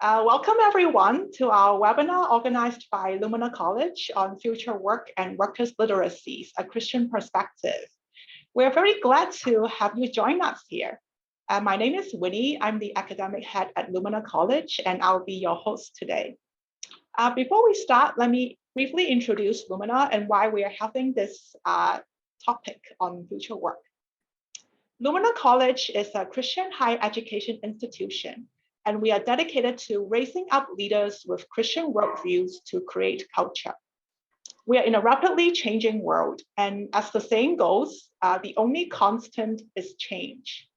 Welcome everyone to our webinar organized by Lumina College on future work and workers' literacies, a Christian perspective. We're very glad to have you join us here. My name is Winnie. I'm the academic head at Lumina College, and I'll be your host today. Before we start, let me briefly introduce Lumina and why we are having this topic on future work. Lumina College is a Christian higher education institution, and we are dedicated to raising up leaders with Christian worldviews to create culture. We are in a rapidly changing world, and as the saying goes, the only constant is change.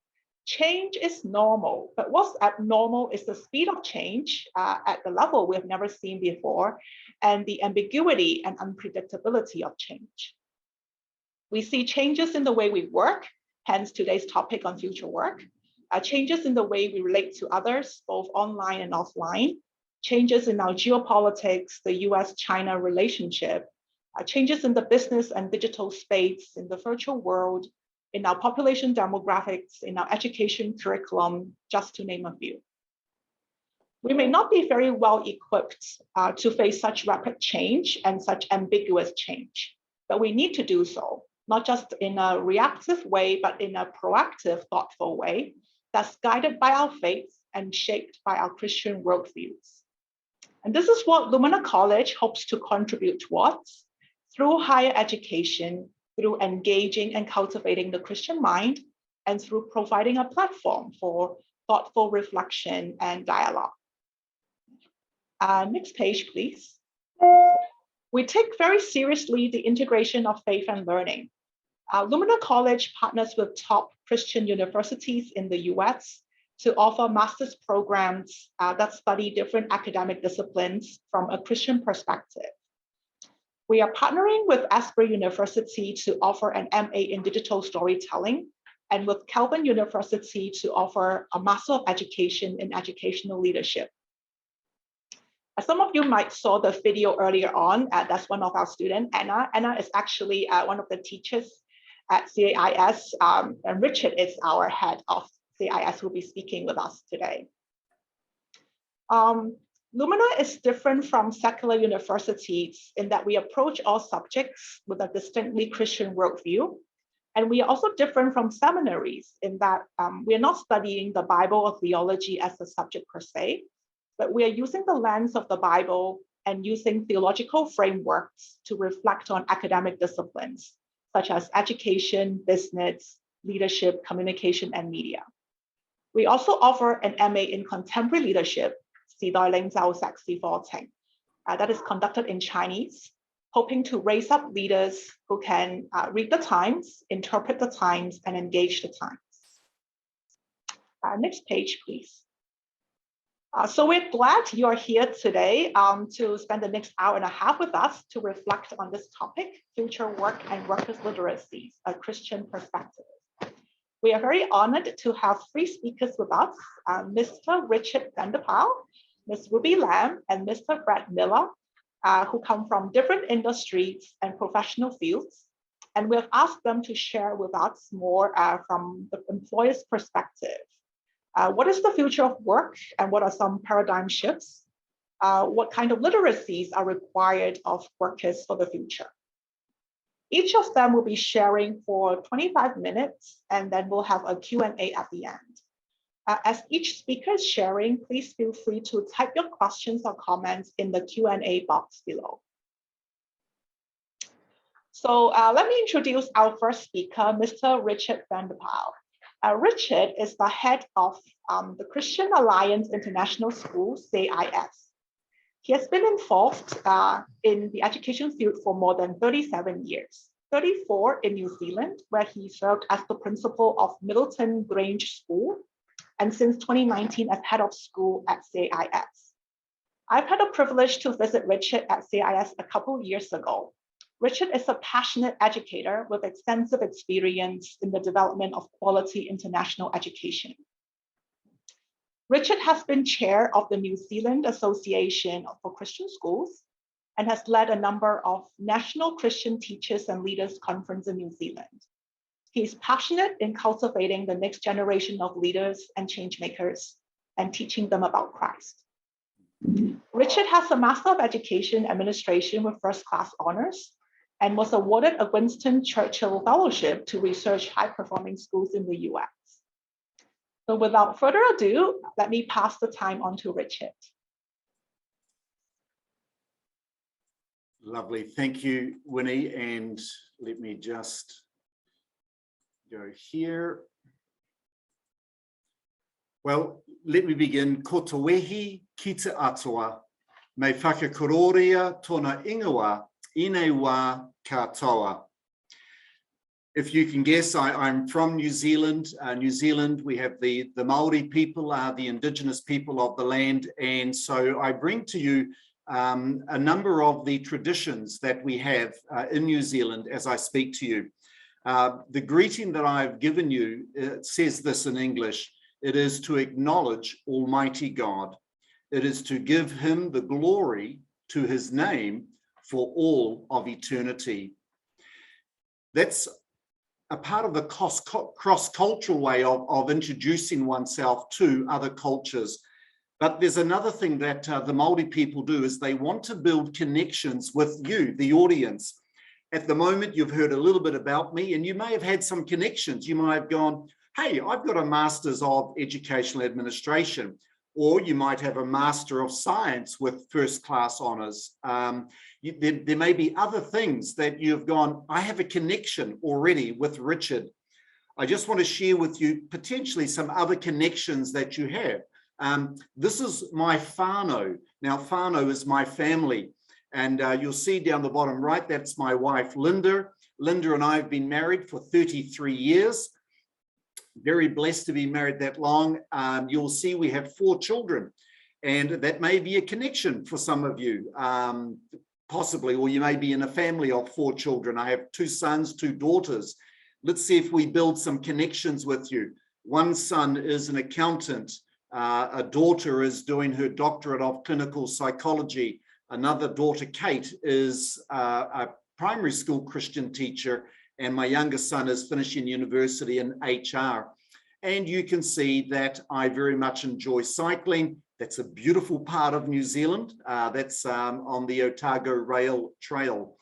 Change is normal, but what's abnormal is the speed of change at the level we have never seen before, and the ambiguity and unpredictability of change. We see changes in the way we work, hence today's topic on future work. Changes in the way we relate to others, both online and offline, changes in our geopolitics, the US-China relationship, changes in the business and digital space, in the virtual world, in our population demographics, in our education curriculum, just to name a few. We may not be very well equipped to face such rapid change and such ambiguous change, but we need to do so, not just in a reactive way, but in a proactive, thoughtful way that's guided by our faith and shaped by our Christian worldviews. And this is what Lumina College hopes to contribute towards through higher education, through engaging and cultivating the Christian mind, and through providing a platform for thoughtful reflection and dialogue. Next page, please. We take very seriously the integration of faith and learning. Lumina College partners with top Christian universities in the US to offer master's programs that study different academic disciplines from a Christian perspective. We are partnering with Asbury University to offer an MA in digital storytelling, and with Calvin University to offer a Master of Education in Educational Leadership. As some of you might saw the video earlier on, that's one of our students, Anna. Anna is actually one of the teachers at CAIS, and Richard is our head of CAIS who will be speaking with us today. Lumina is different from secular universities in that we approach all subjects with a distinctly Christian worldview. And we are also different from seminaries in that we are not studying the Bible or theology as a subject per se, but we are using the lens of the Bible and using theological frameworks to reflect on academic disciplines, such as education, business, leadership, communication, and media. We also offer an MA in Contemporary Leadership, that is conducted in Chinese, hoping to raise up leaders who can read the times, interpret the times, and engage the times. Next page, please. So we're glad you're here today to spend the next hour and a half with us to reflect on this topic, future work and workers' literacies, a Christian perspective. We are very honored to have three speakers with us, Mr. Richard Vanderpile, Ms. Ruby Lam, and Mr. Brad Miller, who come from different industries and professional fields. And we've asked them to share with us more from the employer's perspective. What is the future of work and what are some paradigm shifts? What kind of literacies are required of workers for the future? Each of them will be sharing for 25 minutes, and then we'll have a Q&A at the end. As each speaker is sharing, please feel free to type your questions or comments in the Q&A box below. So let me introduce our first speaker, Mr. Richard Vanderpile. Richard is the head of the Christian Alliance International School, CAIS. He has been involved in the education field for more than 37 years, 34 in New Zealand, where he served as the principal of Middleton Grange School, and since 2019 as head of school at CAIS. I've had a privilege to visit Richard at CAIS a couple years ago. Richard is a passionate educator with extensive experience in the development of quality international education. Richard has been chair of the New Zealand Association for Christian Schools and has led a number of National Christian Teachers and Leaders Conference in New Zealand. He is passionate in cultivating the next generation of leaders and changemakers and teaching them about Christ. Richard has a Master of Education Administration with first-class honors and was awarded a Winston Churchill Fellowship to research high-performing schools in the US. So without further ado, let me pass the time on to Richard. Lovely, thank you, Winnie, and let me just go here. Well, let me begin. Ko te wehi ki te atua, me whakakororia tōna ingoa I nei wā katoa. If you can guess, I'm from New Zealand. New Zealand, we have the Māori people, the indigenous people of the land, and so I bring to you a number of the traditions that we have in New Zealand as I speak to you. The greeting that I've given you says this in English. It is to acknowledge Almighty God. It is to give him the glory to his name for all of eternity. That's a part of the cross-cultural way of introducing oneself to other cultures. But there's another thing that the Māori people do is they want to build connections with you, the audience. At the moment, you've heard a little bit about me, and you may have had some connections. You might have gone, hey, I've got a Master's of Educational Administration, or you might have a Master of Science with first-class honours. There may be other things that you've gone, I have a connection already with Richard. I just want to share with you potentially some other connections that you have. This is my whānau. Now, whānau is my family. And you'll see down the bottom right, that's my wife, Linda. Linda and I have been married for 33 years. Very blessed to be married that long. You'll see we have 4 children, and that may be a connection for some of you, possibly, or you may be in a family of 4 children. I have 2 sons, 2 daughters. Let's see if we build some connections with you. One son is an accountant. A daughter is doing her doctorate of clinical psychology. Another daughter, Kate, is a primary school Christian teacher, and my youngest son is finishing university in HR. And you can see that I very much enjoy cycling. That's a beautiful part of New Zealand. That's on the Otago Rail Trail.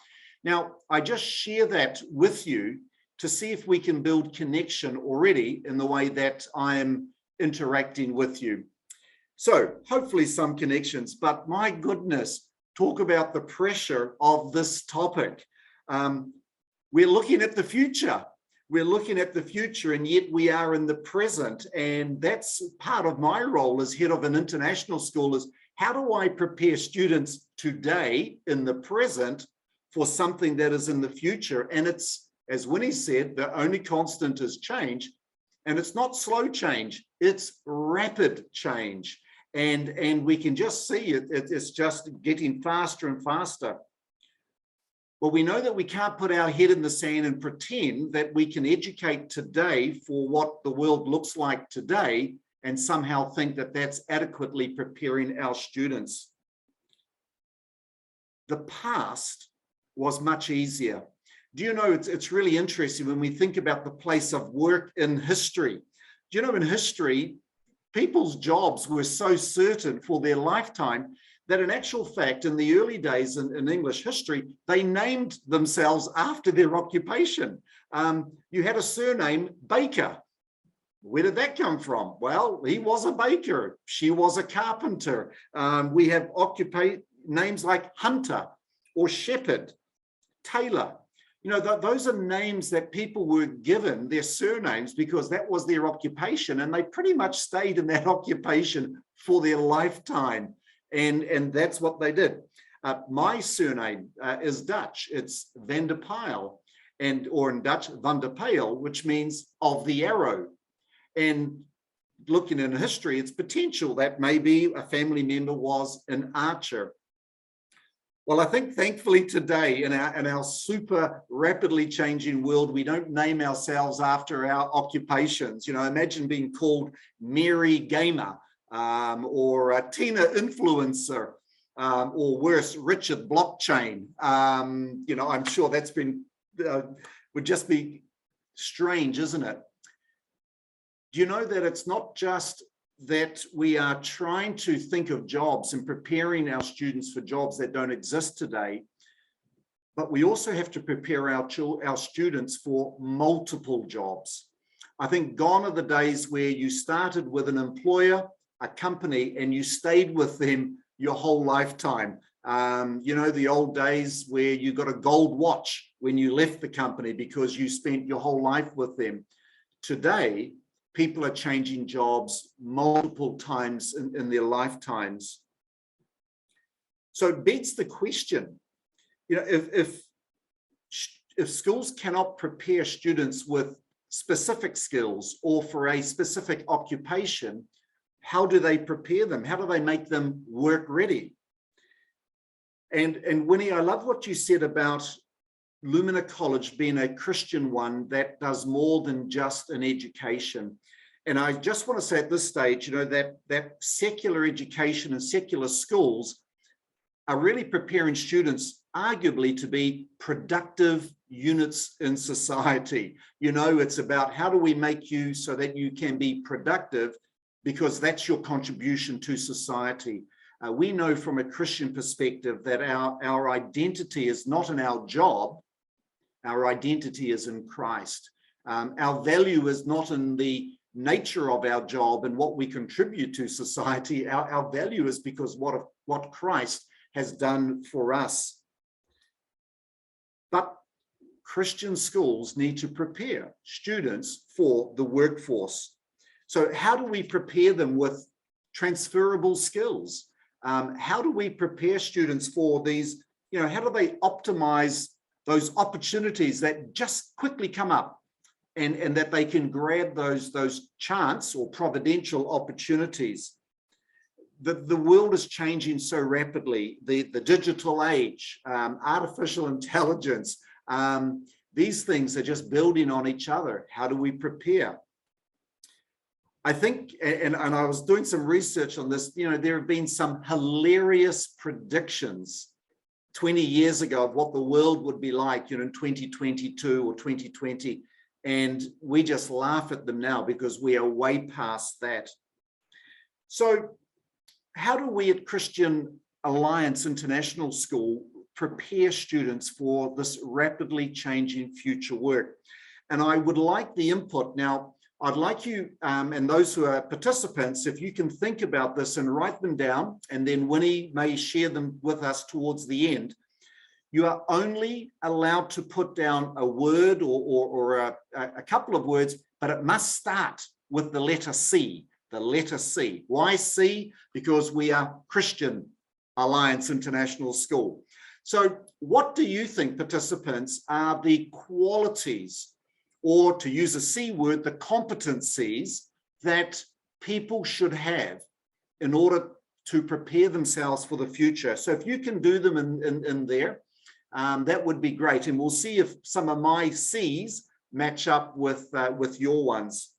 Now, I just share that with you to see if we can build connection already in the way that I am interacting with you. So hopefully some connections, but my goodness, talk about the pressure of this topic. We're looking at the future. We're looking at the future, and yet we are in the present. And that's part of my role as head of an international school, is how do I prepare students today in the present for something that is in the future? And it's, as Winnie said, the only constant is change. And it's not slow change, it's rapid change. And we can just see it, it's just getting faster and faster. Well, we know that we can't put our head in the sand and pretend that we can educate today for what the world looks like today and somehow think that that's adequately preparing our students. The past was much easier. Do you know, it's really interesting when we think about the place of work in history. Do you know, in history, people's jobs were so certain for their lifetime that in actual fact, in the early days in English history, they named themselves after their occupation. You had a surname, Baker. Where did that come from? Well, he was a baker. She was a carpenter. We have names like Hunter or Shepherd, Taylor. You know, those are names that people were given, their surnames, because that was their occupation, and they pretty much stayed in that occupation for their lifetime. And that's what they did. My surname is Dutch. It's Vanderpile, or in Dutch, Vanderpyl, which means of the arrow. And looking in history, it's potential that maybe a family member was an archer. Well, I think thankfully today in our super rapidly changing world, we don't name ourselves after our occupations. You know, imagine being called Mary Gamer. Or a Tina influencer, or worse, Richard blockchain. You know, I'm sure that's been, would just be strange, isn't it? Do you know that it's not just that we are trying to think of jobs and preparing our students for jobs that don't exist today, but we also have to prepare our students for multiple jobs. I think gone are the days where you started with an employer, a company, and you stayed with them your whole lifetime. You know, the old days where you got a gold watch when you left the company because you spent your whole life with them. Today, people are changing jobs multiple times in their lifetimes. So it begs the question, you know, if schools cannot prepare students with specific skills or for a specific occupation, how do they prepare them? How do they make them work ready? And Winnie, I love what you said about Lumina College being a Christian one that does more than just an education. And I just want to say at this stage, you know, that secular education and secular schools are really preparing students arguably to be productive units in society. You know, it's about how do we make you so that you can be productive, because that's your contribution to society. We know from a Christian perspective that our identity is not in our job, our identity is in Christ. Our value is not in the nature of our job and what we contribute to society. Our value is because what Christ has done for us. But Christian schools need to prepare students for the workforce. So how do we prepare them with transferable skills? How do we prepare students for these, you know, how do they optimize those opportunities that just quickly come up and that they can grab those chance or providential opportunities? The world is changing so rapidly, the digital age, artificial intelligence, these things are just building on each other. How do we prepare? I think, and I was doing some research on this, you know, there have been some hilarious predictions 20 years ago of what the world would be like, you know, in 2022 or 2020. And we just laugh at them now because we are way past that. So how do we at Christian Alliance International School prepare students for this rapidly changing future work? And I would like the input. Now, I'd like you and those who are participants, if you can think about this and write them down, and then Winnie may share them with us towards the end. You are only allowed to put down a word or a couple of words, but it must start with the letter C, the letter C. Why C? Because we are Christian Alliance International School. So what do you think, participants, are the qualities, or to use a C word, the competencies that people should have in order to prepare themselves for the future? So if you can do them in there, that would be great. And we'll see if some of my C's match up with your ones.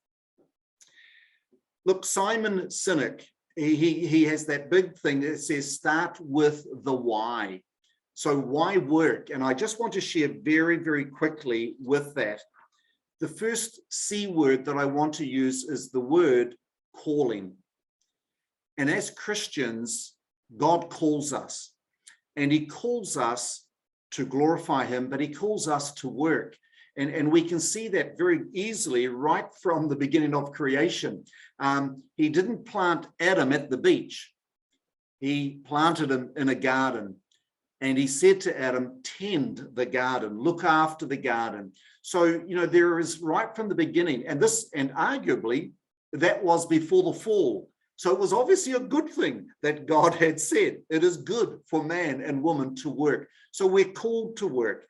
Look, Simon Sinek, he has that big thing that says, start with the why. So why work? And I just want to share very, very quickly with that. The first C word that I want to use is the word calling. And as Christians, God calls us, and he calls us to glorify him, but he calls us to work. And we can see that very easily right from the beginning of creation. He didn't plant Adam at the beach. He planted him in a garden. And he said to Adam, tend the garden, look after the garden. So, you know, there is right from the beginning, and arguably that was before the fall. So it was obviously a good thing that God had said, it is good for man and woman to work. So we're called to work.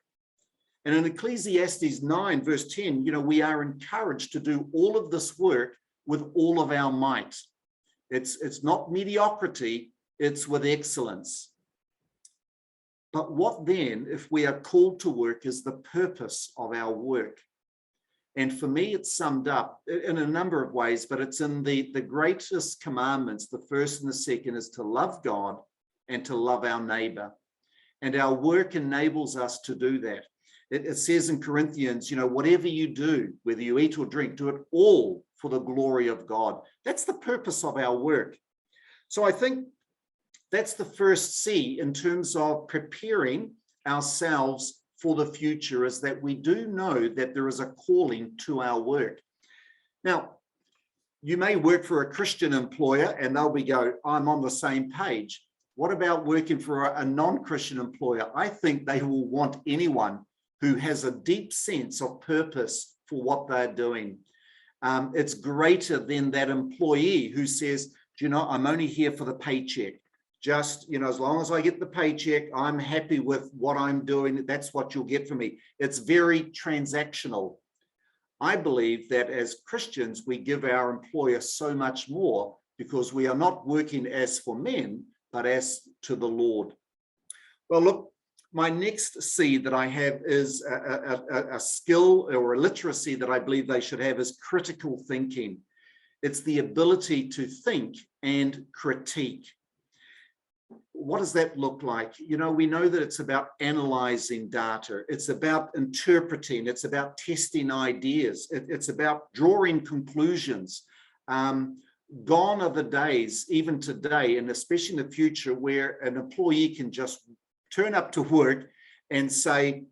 And in Ecclesiastes 9, verse 10, you know, we are encouraged to do all of this work with all of our might. It's not mediocrity, it's with excellence. But what then, if we are called to work, is the purpose of our work? And for me, it's summed up in a number of ways, but it's in the greatest commandments. The first and the second is to love God and to love our neighbor. And our work enables us to do that. It says in Corinthians, whatever you do, whether you eat or drink, do it all for the glory of God. That's the purpose of our work. So I think that's the first C in terms of preparing ourselves for the future, is that we do know that there is a calling to our work. Now, you may work for a Christian employer and they'll go, I'm on the same page. What about working for a non-Christian employer? I think they will want anyone who has a deep sense of purpose for what they're doing. It's greater than that employee who says, I'm only here for the paycheck. Just, as long as I get the paycheck, I'm happy with what I'm doing. That's what you'll get from me. It's very transactional. I believe that as Christians, we give our employer so much more because we are not working as for men, but as to the Lord. Well, look, my next C that I have is a skill or a literacy that I believe they should have is critical thinking. It's the ability to think and critique. What does that look like? We know that it's about analyzing data. It's about interpreting. It's about testing ideas. It's about drawing conclusions. Gone are the days, even today, and especially in the future, where an employee can just turn up to work and say,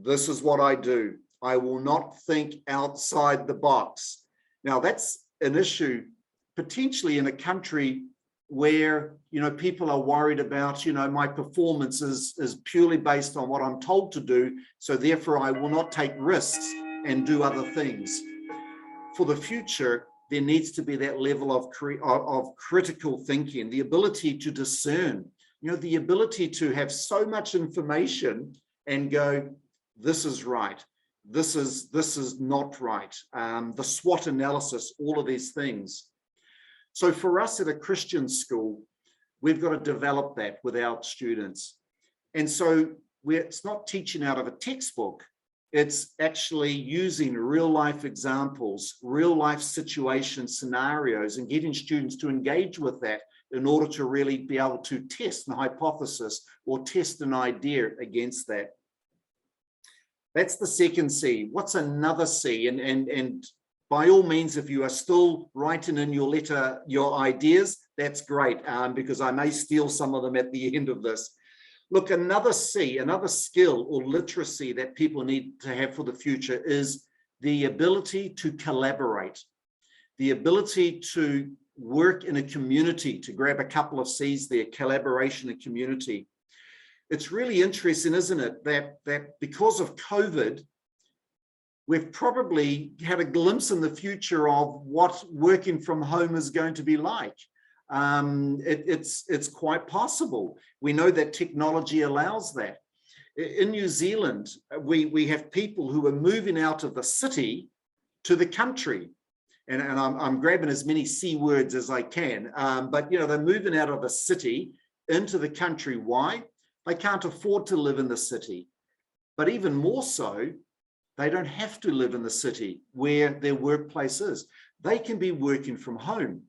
this is what I do. I will not think outside the box. Now, that's an issue potentially in a country where people are worried about my performance is purely based on what I'm told to do, so therefore I will not take risks and do other things. For the future, there needs to be that level of critical thinking, the ability to discern, the ability to have so much information and go, this is right, this is not right, the SWOT analysis, all of these things. So for us at a Christian school, we've got to develop that with our students. And so it's not teaching out of a textbook. It's actually using real life examples, real life situation scenarios, and getting students to engage with that in order to really be able to test an hypothesis or test an idea against that. That's the second C. What's another C? And by all means, if you are still writing in your letter your ideas, that's great, because I may steal some of them at the end of this. Look, another C, another skill or literacy that people need to have for the future is the ability to collaborate, the ability to work in a community, to grab a couple of C's there, collaboration and community. It's really interesting, isn't it, that because of COVID, we've probably had a glimpse in the future of what working from home is going to be like. It's quite possible. We know that technology allows that. In New Zealand, we have people who are moving out of the city to the country. And I'm grabbing as many C words as I can. But they're moving out of the city into the country. Why? They can't afford to live in the city. But even more so, they don't have to live in the city where their workplace is. They can be working from home.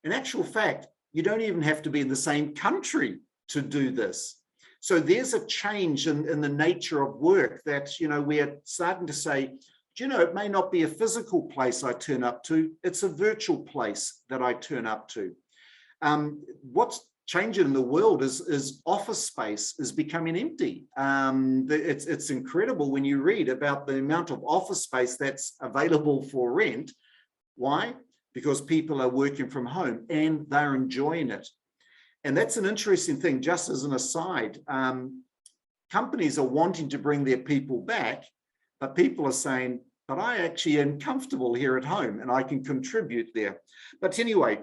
In actual fact, you don't even have to be in the same country to do this. So there's a change in the nature of work that, we are starting to say, it may not be a physical place I turn up to, it's a virtual place that I turn up to. What's changing in the world is office space is becoming empty. It's incredible when you read about the amount of office space that's available for rent. Why? Because people are working from home and they're enjoying it. And that's an interesting thing, just as an aside. Companies are wanting to bring their people back, but people are saying, but I actually am comfortable here at home and I can contribute there. But anyway,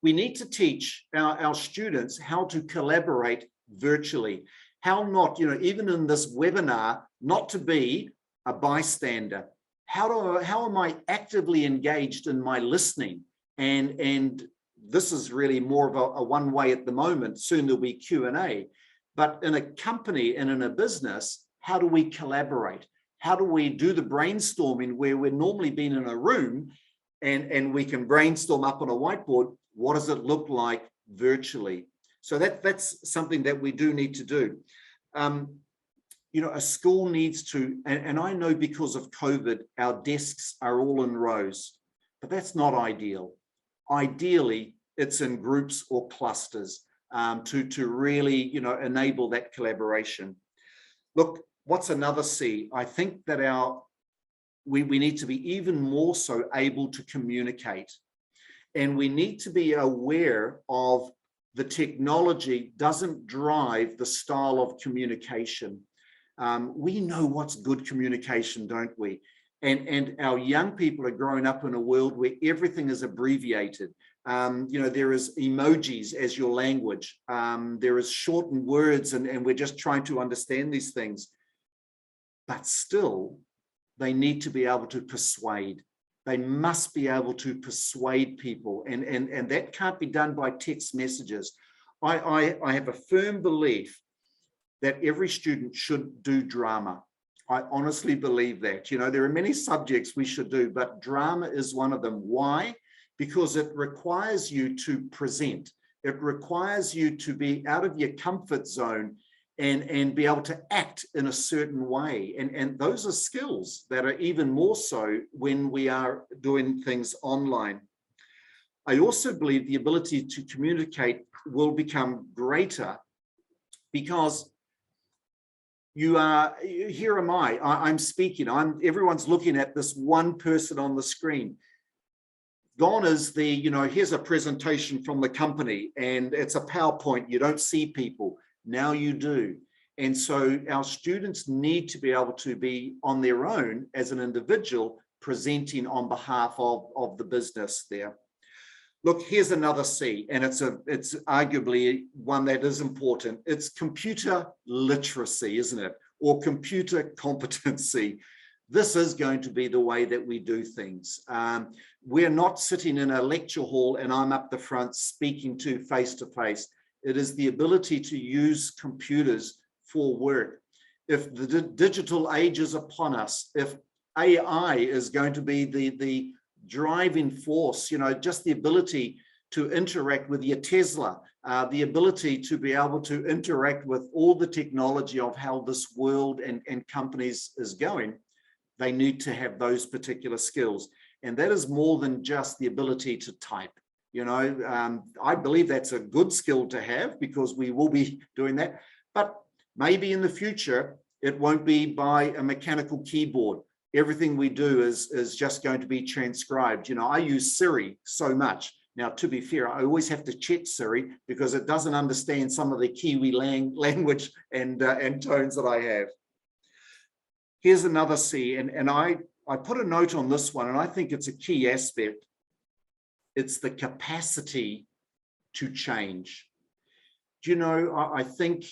we need to teach our students how to collaborate virtually, how not, even in this webinar, not to be a bystander. How am I actively engaged in my listening? And this is really more of a one way at the moment. Soon there'll be Q&A. But in a company and in a business, how do we collaborate? How do we do the brainstorming where we're normally being in a room and we can brainstorm up on a whiteboard? What does it look like virtually? So that's something that we do need to do. a school needs to, and I know because of COVID, our desks are all in rows, but that's not ideal. Ideally, it's in groups or clusters to really, enable that collaboration. Look, what's another C? I think that we need to be even more so able to communicate. And we need to be aware of the technology doesn't drive the style of communication. We know what's good communication, don't we? And our young people are growing up in a world where everything is abbreviated. There is emojis as your language. There is shortened words, and we're just trying to understand these things. But still, they need to be able to persuade. They must be able to persuade people, and that can't be done by text messages. I have a firm belief that every student should do drama. I honestly believe that. There are many subjects we should do, but drama is one of them. Why? Because it requires you to present. It requires you to be out of your comfort zone and be able to act in a certain way. And those are skills that are even more so when we are doing things online. I also believe the ability to communicate will become greater because here am I'm speaking, everyone's looking at this one person on the screen. Gone is here's a presentation from the company and it's a PowerPoint, you don't see people. Now you do. And so our students need to be able to be on their own as an individual presenting on behalf of the business there. Look, here's another C, and it's arguably one that is important. It's computer literacy, isn't it? Or computer competency. This is going to be the way that we do things. We're not sitting in a lecture hall and I'm up the front speaking to face-to-face. It is the ability to use computers for work. If the digital age is upon us, if AI is going to be the driving force, just the ability to interact with your Tesla, the ability to be able to interact with all the technology of how this world and companies is going, they need to have those particular skills. And that is more than just the ability to type. I believe that's a good skill to have because we will be doing that. But maybe in the future, it won't be by a mechanical keyboard. Everything we do is just going to be transcribed. I use Siri so much. Now, to be fair, I always have to check Siri because it doesn't understand some of the Kiwi language and tones that I have. Here's another C, and I put a note on this one, and I think it's a key aspect. It's the capacity to change. I think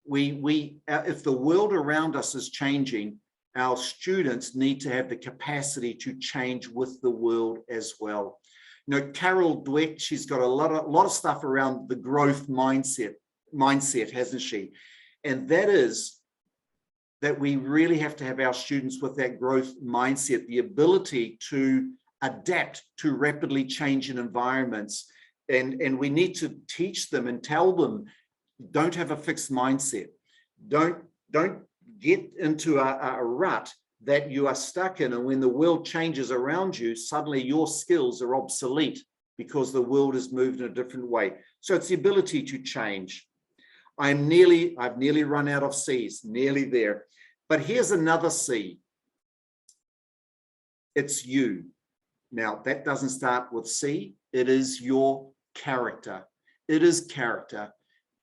if the world around us is changing, our students need to have the capacity to change with the world as well. Carol Dweck, she's got a lot of stuff around the growth mindset, hasn't she? And that is that we really have to have our students with that growth mindset, the ability to adapt to rapidly changing environments. And we need to teach them and tell them, don't have a fixed mindset. Don't get into a rut that you are stuck in. And when the world changes around you, suddenly your skills are obsolete because the world has moved in a different way. So it's the ability to change. I've nearly run out of C's, nearly there. But here's another C. It's you. Now, that doesn't start with C. It is your character. It is character.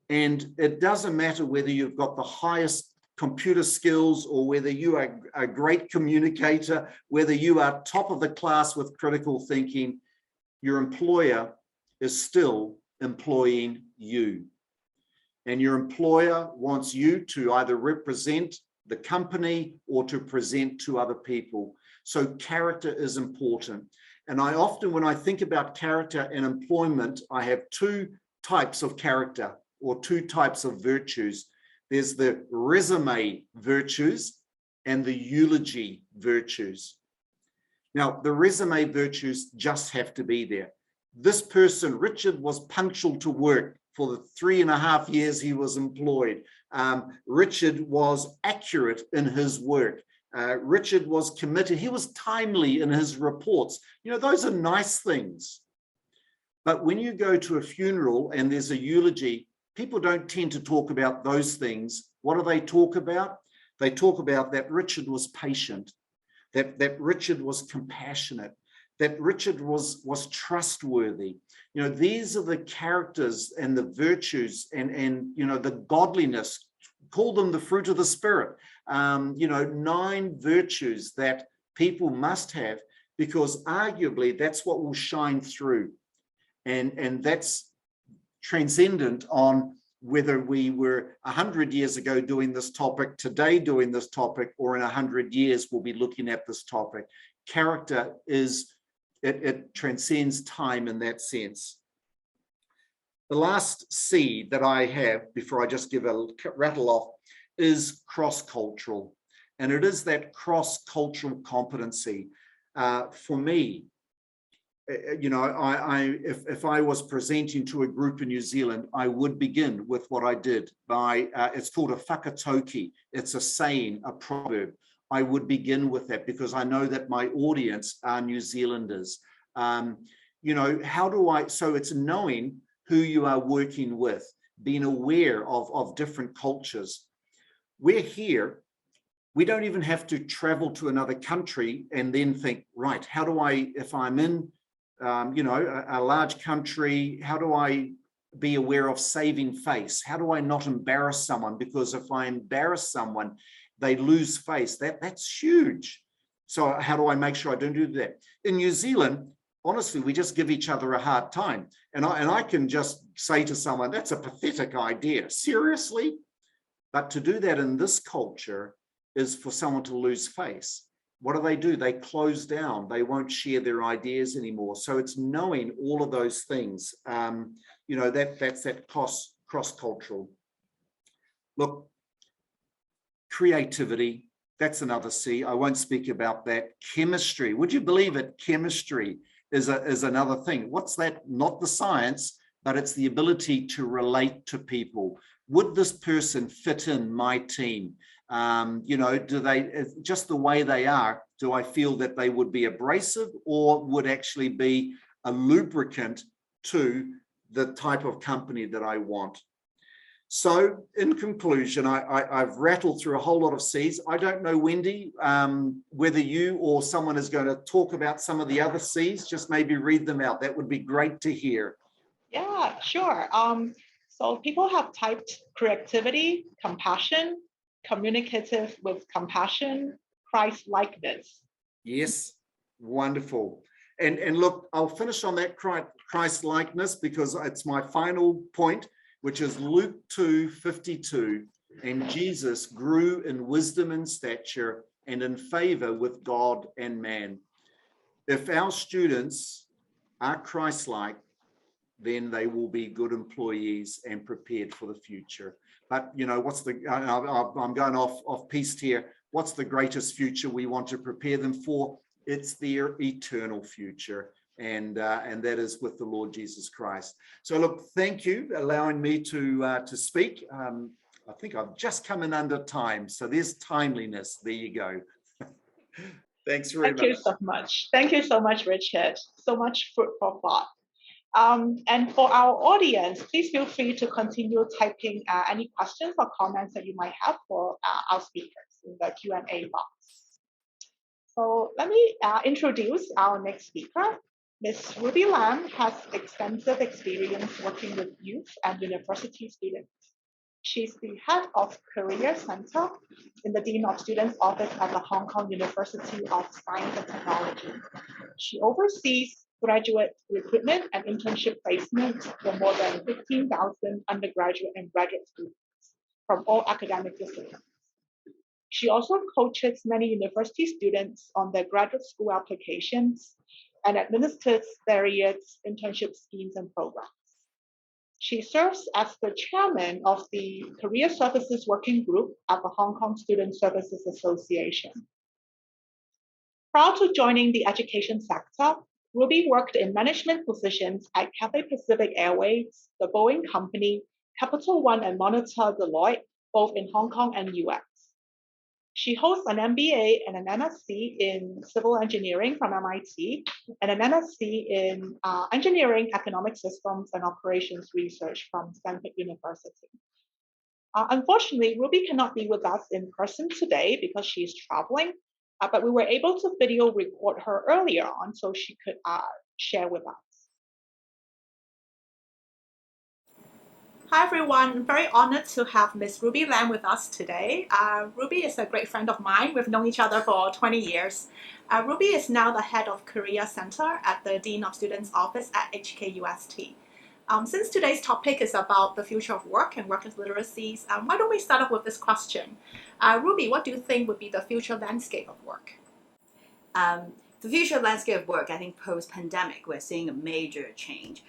And it doesn't matter whether you've got the highest computer skills or whether you are a great communicator, whether you are top of the class with critical thinking, your employer is still employing you. And your employer wants you to either represent the company or to present to other people. So character is important. And I often, when I think about character and employment, I have two types of character or two types of virtues. There's the resume virtues and the eulogy virtues. Now, the resume virtues just have to be there. This person, Richard, was punctual to work for the 3.5 years he was employed. Richard was accurate in his work. Richard was committed. He was timely in his reports. You know, those are nice things. But when you go to a funeral and there's a eulogy, people don't tend to talk about those things. What do they talk about? They talk about that Richard was patient, that Richard was compassionate, that Richard was trustworthy. You know, these are the characters and the virtues and you know, the godliness, call them the fruit of the Spirit. You know, 9 virtues that people must have, because arguably that's what will shine through. And that's transcendent on whether we were 100 years ago doing this topic, today doing this topic, or in 100 years we'll be looking at this topic. Character is, it transcends time in that sense. The last C that I have, before I just give a rattle off, is cross-cultural. And it is that cross-cultural competency. For me, you know, if I was presenting to a group in New Zealand, I would begin with what I did by, it's called a whakatoki. It's a saying, a proverb. I would begin with that because I know that my audience are New Zealanders. You know, how do I, so it's knowing who you are working with, being aware of different cultures. We're here, we don't even have to travel to another country and then think, right, how do I, if I'm in, you know, a large country, how do I be aware of saving face? How do I not embarrass someone? Because if I embarrass someone, they lose face. That's huge. So how do I make sure I don't do that? In New Zealand, honestly, we just give each other a hard time. And I can just say to someone, that's a pathetic idea. Seriously? But to do that in this culture is for someone to lose face. What do? They close down. They won't share their ideas anymore. So it's knowing all of those things. You know, that's that cross-cultural. Look, creativity, that's another C. I won't speak about that. Chemistry, would you believe it? Chemistry is another thing. What's that? Not the science, but it's the ability to relate to people. Would this person fit in my team? You know, do they, just the way they are, do I feel that they would be abrasive or would actually be a lubricant to the type of company that I want? So in conclusion, I've rattled through a whole lot of C's. I don't know, Wendy, whether you or someone is going to talk about some of the other C's, just maybe read them out. That would be great to hear. Yeah, sure. So people have typed creativity, compassion, communicative with compassion, Christ-likeness. Yes, wonderful. And look, I'll finish on that Christ-likeness because it's my final point, which is Luke 2:52. And Jesus grew in wisdom and stature and in favor with God and man. If our students are Christ-like, then they will be good employees and prepared for the future. But, you know, what's the, I'm going off piste here. What's the greatest future we want to prepare them for? It's their eternal future. And that is with the Lord Jesus Christ. So look, thank you for allowing me to speak. I think I've just come in under time. So there's timeliness. There you go. Thanks very much. Thank you so much. Thank you so much, Richard. So much food for thought. And for our audience, please feel free to continue typing any questions or comments that you might have for our speakers in the Q&A box. So let me introduce our next speaker. Ms. Ruby Lam has extensive experience working with youth and university students. She's the head of Career Center in the Dean of Students Office at the Hong Kong University of Science and Technology. She oversees graduate recruitment and internship placement for more than 15,000 undergraduate and graduate students from all academic disciplines. She also coaches many university students on their graduate school applications and administers various internship schemes and programs. She serves as the chairman of the Career Services Working Group at the Hong Kong Student Services Association. Prior to joining the education sector, Ruby worked in management positions at Cathay Pacific Airways, the Boeing Company, Capital One and Monitor Deloitte, both in Hong Kong and US. She holds an MBA and an MSc in civil engineering from MIT and an MSc in engineering, economic systems, and operations research from Stanford University. Unfortunately, Ruby cannot be with us in person today because she's traveling, but we were able to video record her earlier on so she could share with us. Hi everyone, I'm very honored to have Miss Ruby Lam with us today. Ruby is a great friend of mine. We've known each other for 20 years. Ruby is now the head of Career Center at the Dean of Students Office at HKUST. Since today's topic is about the future of work and workers' literacies, why don't we start off with this question? Ruby, what do you think would be the future landscape of work? The future landscape of work, I think post-pandemic, we're seeing a major change.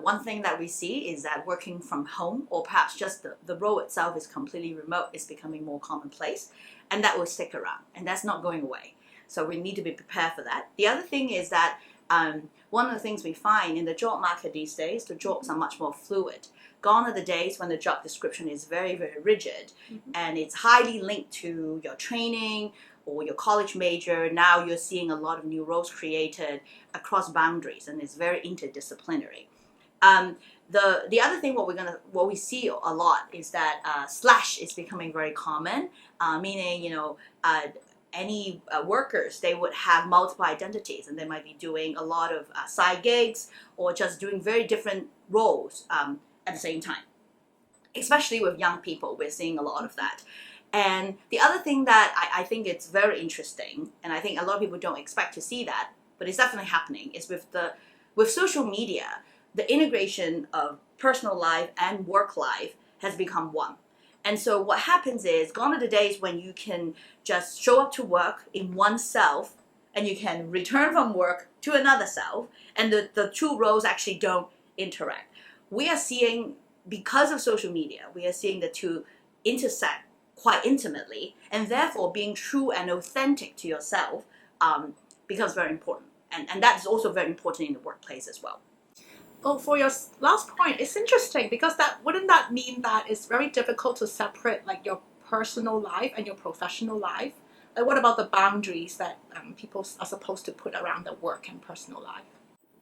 One thing that we see is that working from home, or perhaps just the role itself is completely remote, is becoming more commonplace, and that will stick around, and that's not going away. So we need to be prepared for that. The other thing is that one of the things we find in the job market these days, the jobs are much more fluid. Gone are the days when the job description is very, very rigid, and it's highly linked to your training or your college major. Now you're seeing a lot of new roles created across boundaries, and it's very interdisciplinary. The other thing what we see a lot is that slash is becoming very common, meaning any workers, they would have multiple identities, and they might be doing a lot of side gigs or just doing very different roles at the same time. Especially with young people, we're seeing a lot of that. And the other thing that I think it's very interesting, and I think a lot of people don't expect to see that, but it's definitely happening, is with social media, the integration of personal life and work life has become one. And so what happens is, gone are the days when you can just show up to work in one self, and you can return from work to another self, and the two roles actually don't interact. We are seeing, because of social media, we are seeing the two intersect quite intimately, and therefore being true and authentic to yourself becomes very important. And that's also very important in the workplace as well. Oh, for your last point, it's interesting because wouldn't that mean that it's very difficult to separate like your personal life and your professional life? Like, what about the boundaries that people are supposed to put around their work and personal life?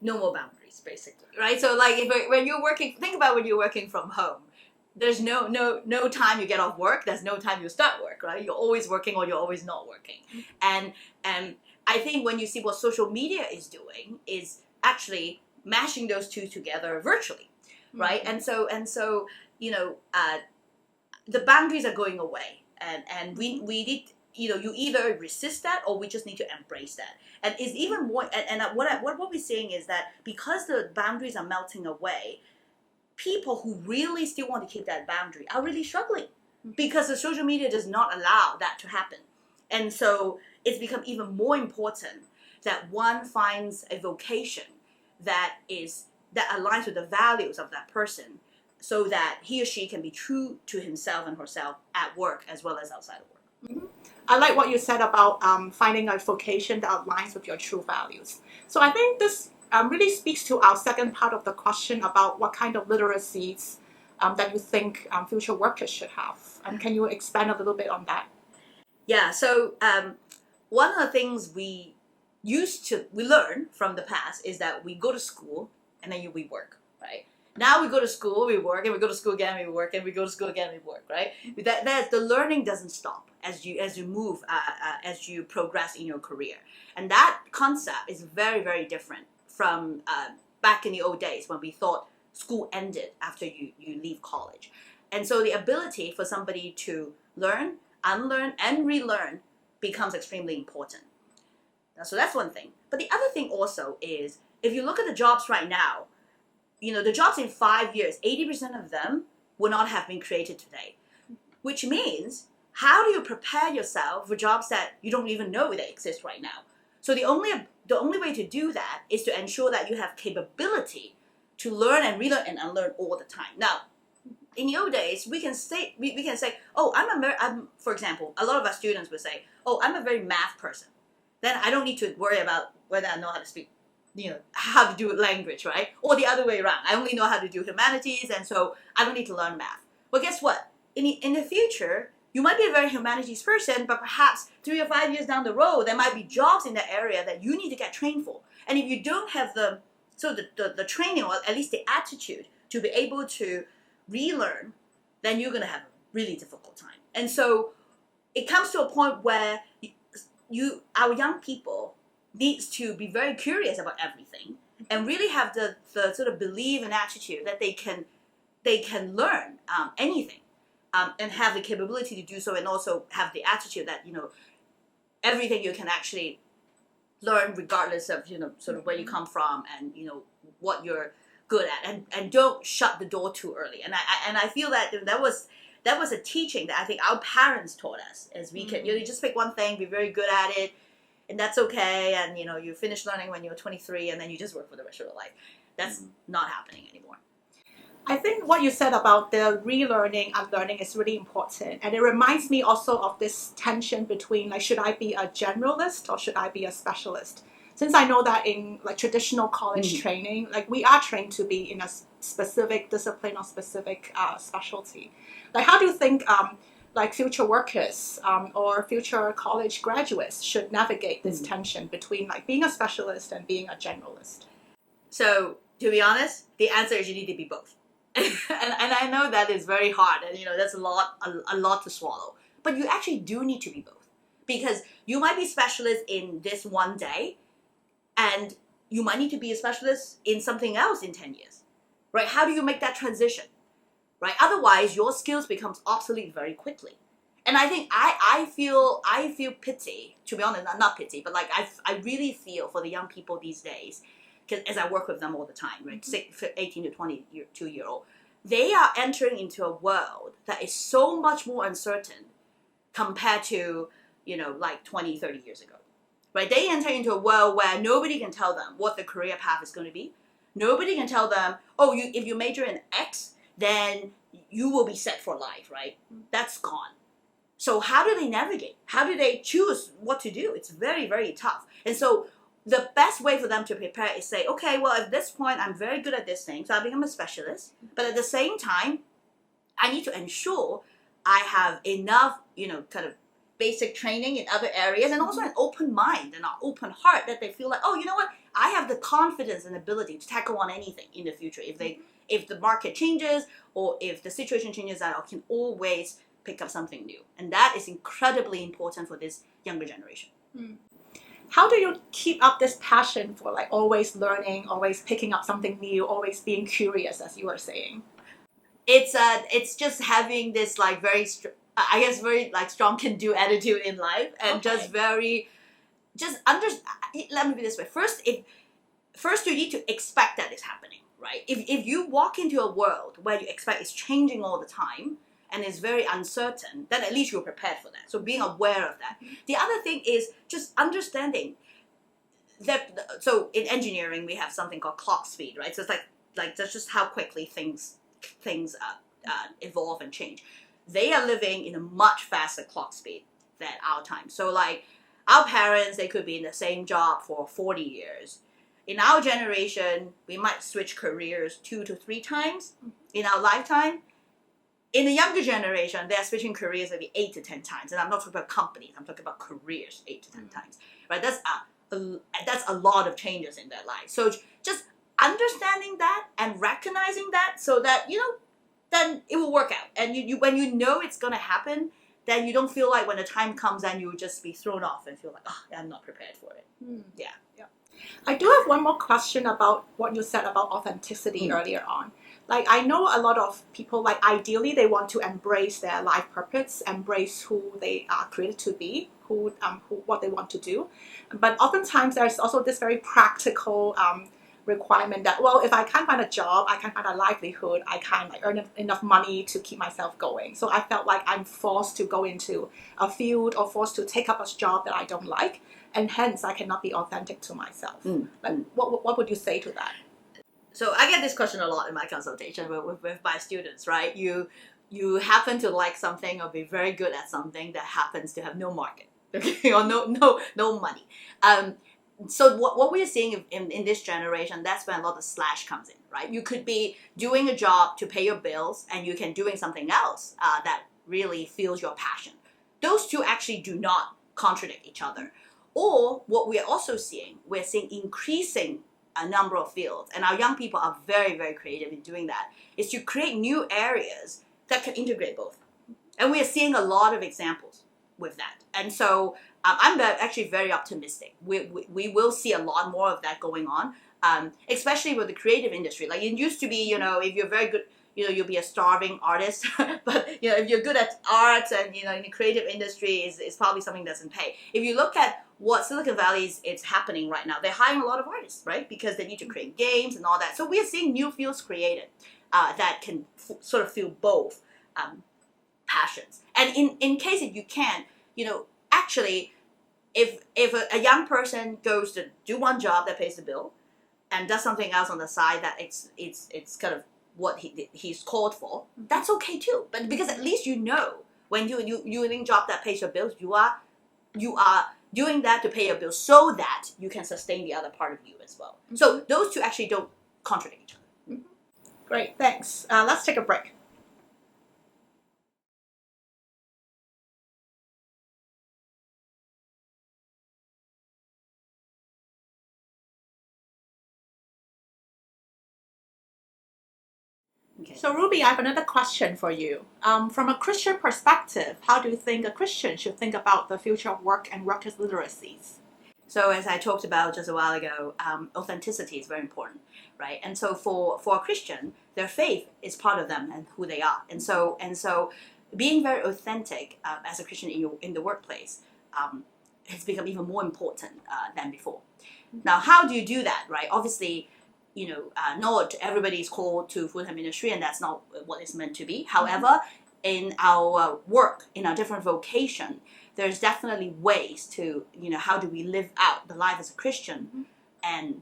No more boundaries, basically, right? So like when you're working, think about when you're working from home. There's no time you get off work. There's no time you start work, right? You're always working or you're always not working. And I think when you see what social media is doing is actually mashing those two together virtually, right? And so the boundaries are going away, and we need, you either resist that or we just need to embrace that. And it's even more. And what we're seeing is that because the boundaries are melting away, people who really still want to keep that boundary are really struggling because the social media does not allow that to happen. And so it's become even more important that one finds a vocation that aligns with the values of that person, so that he or she can be true to himself and herself at work as well as outside of work. I like what you said about finding a vocation that aligns with your true values. So I think this really speaks to our second part of the question about what kind of literacies that you think future workers should have. Can you expand a little bit on that? Yeah, so one of the things we learn from the past is that we go to school and then we work, right? Now we go to school, we work, and we go to school again, we work, and we go to school again, we work, right? That the learning doesn't stop as you move, as you progress in your career. And that concept is very, very different from back in the old days when we thought school ended after you leave college. And so the ability for somebody to learn, unlearn, and relearn becomes extremely important. So that's one thing. But the other thing also is, if you look at the jobs right now, the jobs in 5 years, 80% of them would not have been created today. Which means, how do you prepare yourself for jobs that you don't even know they exist right now? So the only way to do that is to ensure that you have capability to learn and relearn and unlearn all the time. Now, in the old days, we can say, oh, for example, a lot of our students would say, oh, I'm a very math person. Then I don't need to worry about whether I know how to speak how to do language, right? Or the other way around. I only know how to do humanities, and so I don't need to learn math. Well, guess what? In the future, you might be a very humanities person, but perhaps 3 or 5 years down the road, there might be jobs in that area that you need to get trained for. And if you don't have the training, or at least the attitude to be able to relearn, then you're going to have a really difficult time. And so it comes to a point where our young people needs to be very curious about everything and really have the sort of belief and attitude that they can learn anything and have the capability to do so, and also have the attitude that everything you can actually learn regardless of sort of where you come from and what you're good at, and don't shut the door too early. And I feel that that was a teaching that I think our parents taught us as we could. You just pick one thing, be very good at it, and that's okay. And you finish learning when you're 23, and then you just work for the rest of your life. That's not happening anymore. I think what you said about the relearning and learning is really important. And it reminds me also of this tension between, like, should I be a generalist or should I be a specialist? Since I know that in like traditional college training, like we are trained to be in a specific discipline or specific specialty. Like, how do you think like future workers or future college graduates should navigate this tension between like being a specialist and being a generalist? So to be honest, the answer is you need to be both. and I know that is very hard, and that's a lot to swallow. But you actually do need to be both, because you might be specialist in this one day, and you might need to be a specialist in something else in 10 years, right? How do you make that transition, right? Otherwise, your skills becomes obsolete very quickly. And I think I feel pity, to be honest, not pity, but like I really feel for the young people these days, because as I work with them all the time, right, 18 to 22-year-old, they are entering into a world that is so much more uncertain compared to, like 20, 30 years ago, right? They enter into a world where nobody can tell them what the career path is going to be. Nobody can tell them, if you major in X, then you will be set for life, right? That's gone. So how do they navigate? How do they choose what to do? It's very, very tough. And so the best way for them to prepare is say, okay, well, at this point, I'm very good at this thing, so I become a specialist. But at the same time, I need to ensure I have enough, kind of basic training in other areas, and also an open mind and an open heart, that they feel like, oh, you know what? I have the confidence and ability to tackle on anything in the future. If the market changes or if the situation changes, I can always pick up something new. And that is incredibly important for this younger generation. How do you keep up this passion for like always learning, always picking up something new, always being curious, as you were saying? It's just having this like very like strong can-do attitude in life, and let me be this way. First you need to expect that it's happening, right? If you walk into a world where you expect it's changing all the time and is very uncertain, then at least you're prepared for that. So being aware of that. The other thing is just understanding that. So in engineering, we have something called clock speed, right? So it's like that's just how quickly things evolve and change. They are living in a much faster clock speed than our time. So like our parents, they could be in the same job for 40 years. In our generation, we might switch careers 2 to 3 times in our lifetime. In the younger generation, they're switching careers maybe 8 to 10 times. And I'm not talking about companies, I'm talking about careers 8 to 10 times. Right? That's a lot of changes in their life. So just understanding that and recognizing that, so that, then it will work out. And you when you know it's going to happen, then you don't feel like when the time comes and you will just be thrown off and feel like, I'm not prepared for it. Yeah. I do have one more question about what you said about authenticity earlier on. Like, I know a lot of people, like, ideally they want to embrace their life purpose, embrace who they are created to be, what they want to do. But oftentimes there's also this very practical requirement that, well, if I can't find a job, I can't find a livelihood, I can't earn enough money to keep myself going. So I felt like I'm forced to go into a field or forced to take up a job that I don't like, and hence I cannot be authentic to myself. Like, what would you say to that? So I get this question a lot in my consultation with my students, right? You happen to like something or be very good at something that happens to have no market, okay, or no money. so what we're seeing in this generation, that's when a lot of slash comes in, right? You could be doing a job to pay your bills, and you can doing something else that really fuels your passion. Those two actually do not contradict each other. Or what we're also seeing, we're seeing increasing a number of fields, and our young people are very, very creative in doing that, is to create new areas that can integrate both. And we are seeing a lot of examples with that. And so I'm actually very optimistic. We will see a lot more of that going on, especially with the creative industry. Like it used to be, if you're very good, you'll be a starving artist. But, if you're good at arts and, in the creative industry is probably something that doesn't pay. If you look at what Silicon Valley is happening right now, they're hiring a lot of artists, right? Because they need to create games and all that. So we are seeing new fields created that can sort of feel both passions. And in case if you can, actually, if a young person goes to do one job that pays the bill and does something else on the side that it's kind of what he's called for, that's okay too. But because at least when you're doing a job that pays your bills, you are doing that to pay your bills so that you can sustain the other part of you as well. So those two actually don't contradict each other. Great, thanks. Let's take a break. Okay. So Ruby, I have another question for you. From a Christian perspective, how do you think a Christian should think about the future of work and workers' literacies? So as I talked about just a while ago, authenticity is very important, right? And so for a Christian, their faith is part of them and who they are. And so being very authentic as a Christian in the workplace has become even more important than before. Now, how do you do that, right? Obviously, not everybody is called to full-time ministry, and that's not what it's meant to be. However, in our work, in our different vocation, there's definitely ways to, how do we live out the life as a Christian and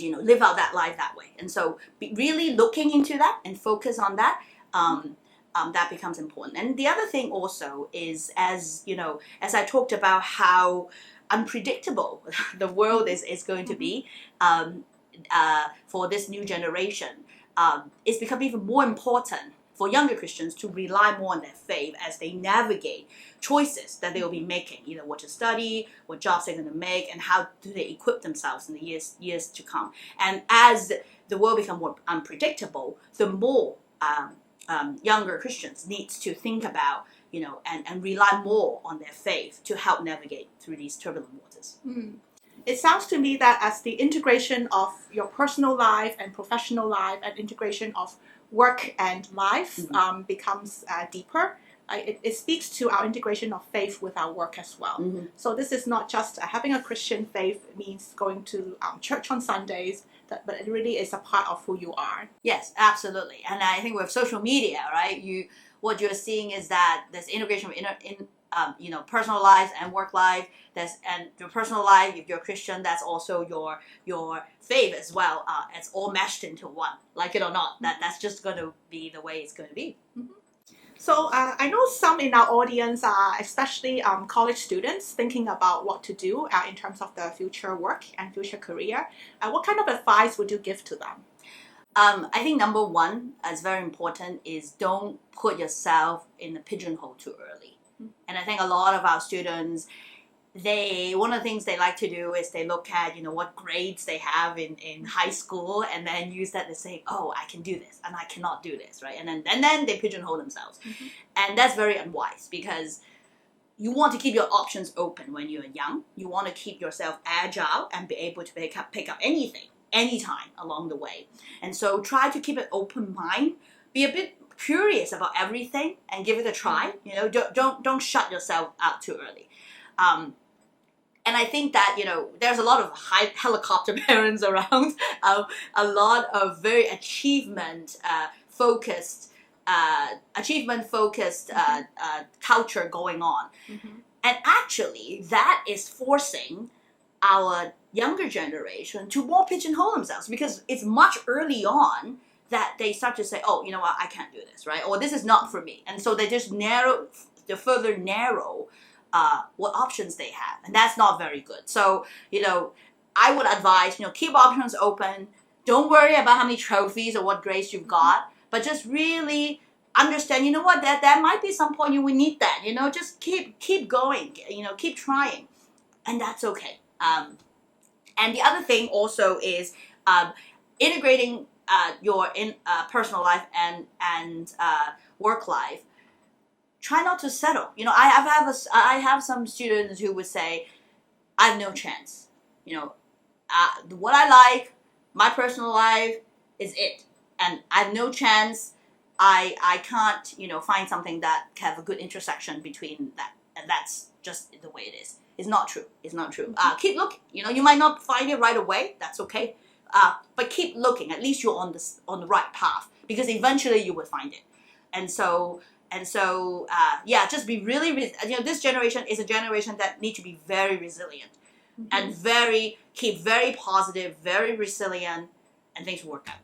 live out that life that way. And so really looking into that and focus on that, that becomes important. And the other thing also is, as I talked about how unpredictable the world is going to be, for this new generation, it's become even more important for younger Christians to rely more on their faith as they navigate choices that they will be making, what to study, what jobs they're going to make, and how do they equip themselves in the years to come. And as the world becomes more unpredictable, the more younger Christians needs to think about, and rely more on their faith to help navigate through these turbulent waters. It sounds to me that as the integration of your personal life and professional life and integration of work and life becomes deeper, it speaks to our integration of faith with our work as well. So this is not just having a Christian faith means going to church on Sundays, but it really is a part of who you are. Yes, absolutely. And I think with social media, right, what you're seeing is that there's integration of personal life and work life. And your personal life, if you're a Christian, that's also your faith as well. It's all meshed into one, like it or not. That's just going to be the way it's going to be. So I know some in our audience are especially college students thinking about what to do in terms of their future work and future career. What kind of advice would you give to them? I think number one, is very important, is don't put yourself in the pigeonhole too early. And I think a lot of our students, one of the things they like to do is they look at, what grades they have in high school, and then use that to say, oh, I can do this and I cannot do this, right? And then they pigeonhole themselves. And that's very unwise, because you want to keep your options open when you're young. You want to keep yourself agile and be able to pick up anything, anytime along the way. And so try to keep an open mind, be a bit curious about everything and give it a try. Don't shut yourself out too early. And I think that, there's a lot of high helicopter parents around, a lot of very achievement-focused culture going on. And actually, that is forcing our younger generation to more pigeonhole themselves, because it's much early on that they start to say, oh, you know what, I can't do this, right? Or this is not for me. And so they just further narrow what options they have, and that's not very good. So I would advise keep options open. Don't worry about how many trophies or what grades you've got, but just really understand, that might be some point you will need that, just keep going, keep trying, and that's okay. And the other thing also is integrating your personal life and work life. Try not to settle. I have some students who would say, I have no chance. What I like, my personal life is it, and I have no chance. I can't find something that can have a good intersection between that, and that's just the way it is. It's not true. It's not true. Keep looking. You might not find it right away. That's okay. But keep looking. At least you're on the right path, because eventually you will find it. And so just be really. This generation is a generation that need to be very resilient, and keep very positive, very resilient, and things will work out.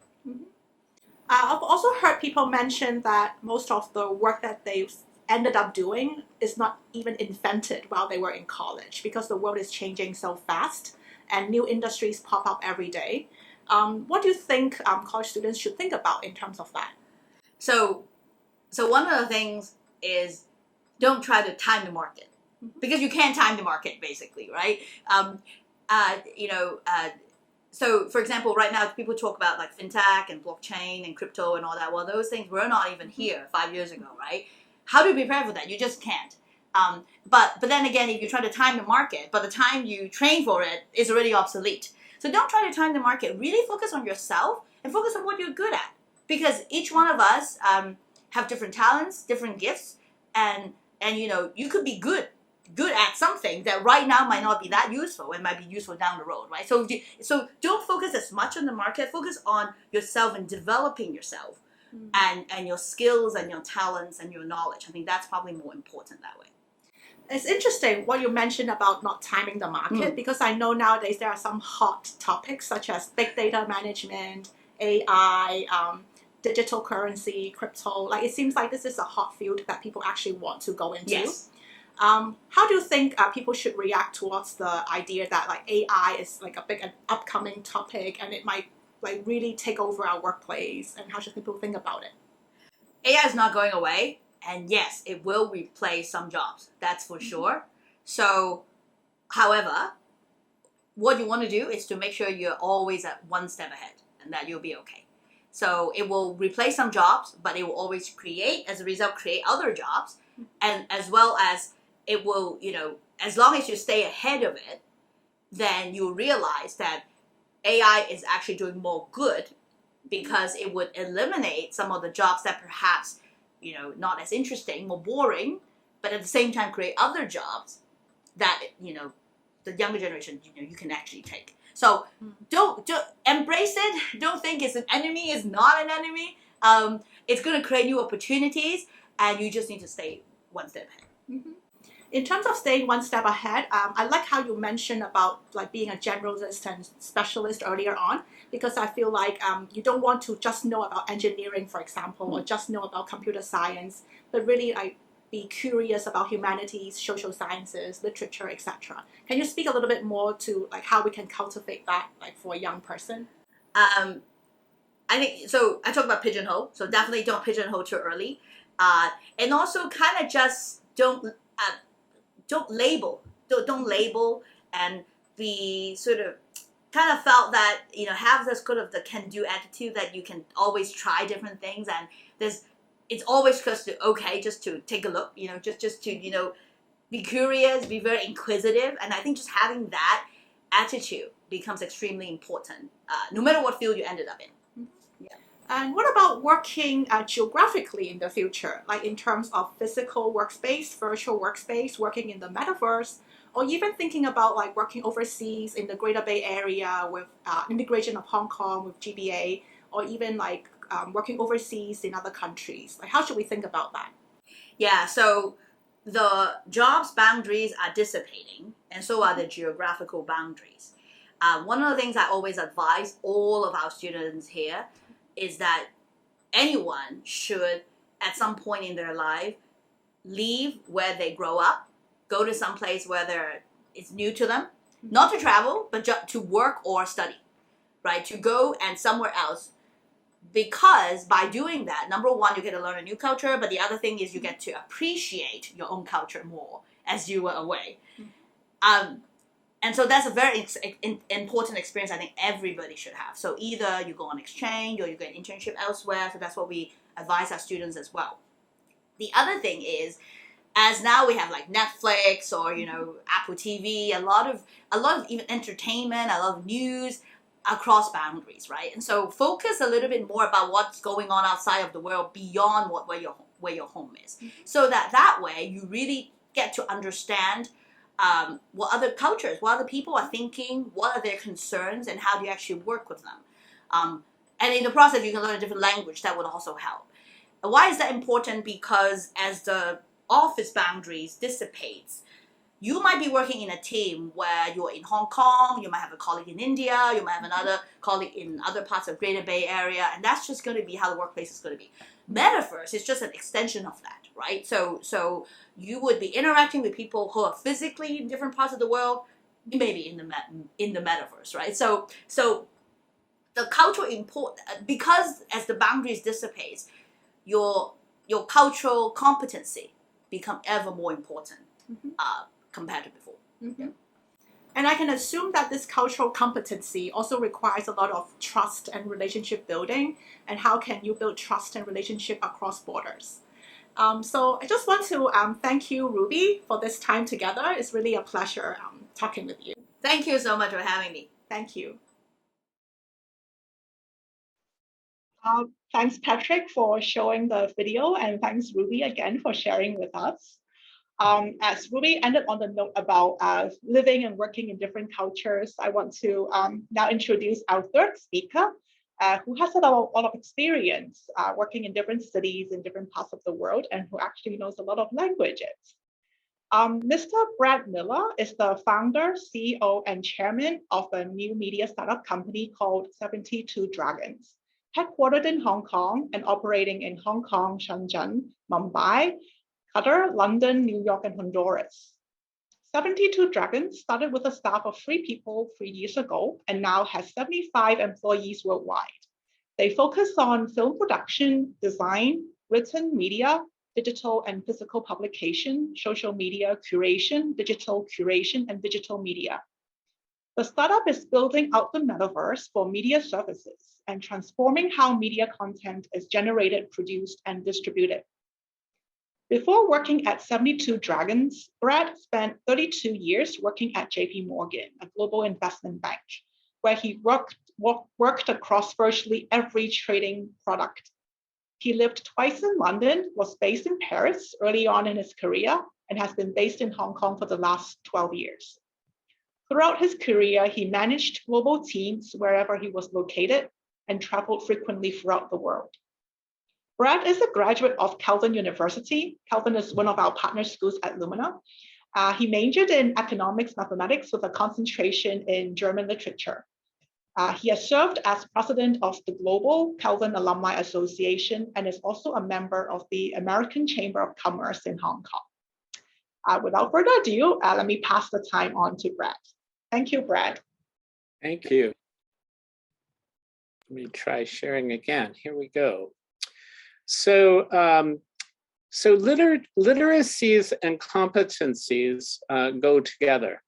I've also heard people mention that most of the work that they've ended up doing is not even invented while they were in college, because the world is changing so fast and new industries pop up every day. What do you think college students should think about in terms of that? So one of the things is, don't try to time the market, because you can't time the market, basically, right? So, for example, right now people talk about like fintech and blockchain and crypto and all that. Well, those things were not even here 5 years ago, right? How do you prepare for that? You just can't. But then again, if you try to time the market, by the time you train for it, it's already obsolete. So don't try to time the market. Really focus on yourself and focus on what you're good at, because each one of us have different talents, different gifts, and you could be good at something that right now might not be that useful and might be useful down the road, right? So don't focus as much on the market. Focus on yourself and developing yourself, and your skills and your talents and your knowledge. I think that's probably more important that way. It's interesting what you mentioned about not timing the market, because I know nowadays there are some hot topics such as big data management, AI, digital currency, crypto. Like, it seems like this is a hot field that people actually want to go into. Yes. How do you think people should react towards the idea that like AI is like a big upcoming topic and it might like really take over our workplace, and how should people think about it? AI is not going away, and yes, it will replace some jobs. That's for sure. So, however, what you want to do is to make sure you're always at one step ahead, and that you'll be okay. So it will replace some jobs, but it will always create other jobs, and as well as it will, as long as you stay ahead of it, then you'll realize that AI is actually doing more good, because it would eliminate some of the jobs that perhaps, not as interesting, more boring, but at the same time create other jobs that, the younger generation, you can actually take. So don't embrace it. Don't think it's an enemy. It's not an enemy. It's going to create new opportunities, and you just need to stay one step ahead. In terms of staying one step ahead, I like how you mentioned about like being a generalist and specialist earlier on, because I feel like you don't want to just know about engineering, for example, or just know about computer science, but really like be curious about humanities, social sciences, literature, etc. Can you speak a little bit more to like how we can cultivate that like for a young person? I think so. I talk about pigeonhole, so definitely don't pigeonhole too early, and also kind of just don't label, and be sort of kind of felt that have this kind of the can-do attitude that you can always try different things, and it's always just to take a look, just to be curious, be very inquisitive, and I think just having that attitude becomes extremely important, no matter what field you ended up in. And what about working geographically in the future, like in terms of physical workspace, virtual workspace, working in the metaverse, or even thinking about like working overseas in the Greater Bay Area with integration of Hong Kong with GBA, or even like working overseas in other countries? Like, how should we think about that? Yeah, so the jobs boundaries are dissipating, and so are the geographical boundaries. One of the things I always advise all of our students here is that anyone should, at some point in their life, leave where they grow up go to some place where it's new to them, not to travel, but just to work or study, right? To go and somewhere else, because by doing that, number one, you get to learn a new culture, but the other thing is you get to appreciate your own culture more as you were away. And so that's a very important experience I think everybody should have. So either you go on exchange or you get an internship elsewhere. So that's what we advise our students as well. The other thing is, as now we have like Netflix or, you know, Apple TV, a lot of even entertainment, a lot of news across boundaries, right? And so focus a little bit more about what's going on outside of the world beyond where your home is. So that way you really get to understand what other cultures, what other people are thinking, what are their concerns, and how do you actually work with them. And in the process, you can learn a different language. That would also help. Why is that important? Because as the office boundaries dissipates, you might be working in a team where you're in Hong Kong, you might have a colleague in India, you might have another colleague in other parts of Greater Bay Area, and that's just going to be how the workplace is going to be. Metaverse is just an extension of that, right? So you would be interacting with people who are physically in different parts of the world, maybe in the metaverse, right? So the cultural because as the boundaries dissipate, your cultural competency become ever more important compared to before. Mm-hmm. And I can assume that this cultural competency also requires a lot of trust and relationship building. And how can you build trust and relationship across borders? So I just want to thank you, Ruby, for this time together. It's really a pleasure talking with you. Thank you so much for having me. Thank you. Thanks, Patrick, for showing the video, and thanks, Ruby, again for sharing with us. As Ruby ended on the note about living and working in different cultures, I want to now introduce our third speaker, who has a lot of experience working in different cities in different parts of the world, and who actually knows a lot of languages. Mr. Brad Miller is the founder, CEO, and chairman of a new media startup company called 72 Dragons, headquartered in Hong Kong and operating in Hong Kong, Shenzhen, Mumbai, Qatar, London, New York, and Honduras. 72 Dragons started with a staff of 3 people 3 years ago and now has 75 employees worldwide. They focus on film production, design, written media, digital and physical publication, social media curation, digital curation, and digital media. The startup is building out the metaverse for media services and transforming how media content is generated, produced, and distributed. Before working at 72 Dragons, Brad spent 32 years working at JP Morgan, a global investment bank, where he worked across virtually every trading product. He lived twice in London, was based in Paris early on in his career, and has been based in Hong Kong for the last 12 years. Throughout his career, he managed global teams wherever he was located and traveled frequently throughout the world. Brad is a graduate of Calvin University. Calvin is one of our partner schools at Lumina. He majored in economics mathematics with a concentration in German literature. He has served as president of the Global Calvin Alumni Association and is also a member of the American Chamber of Commerce in Hong Kong. Without further ado, let me pass the time on to Brad. Thank you, Brad. Thank you. Let me try sharing again. Here we go. So, literacies and competencies go together.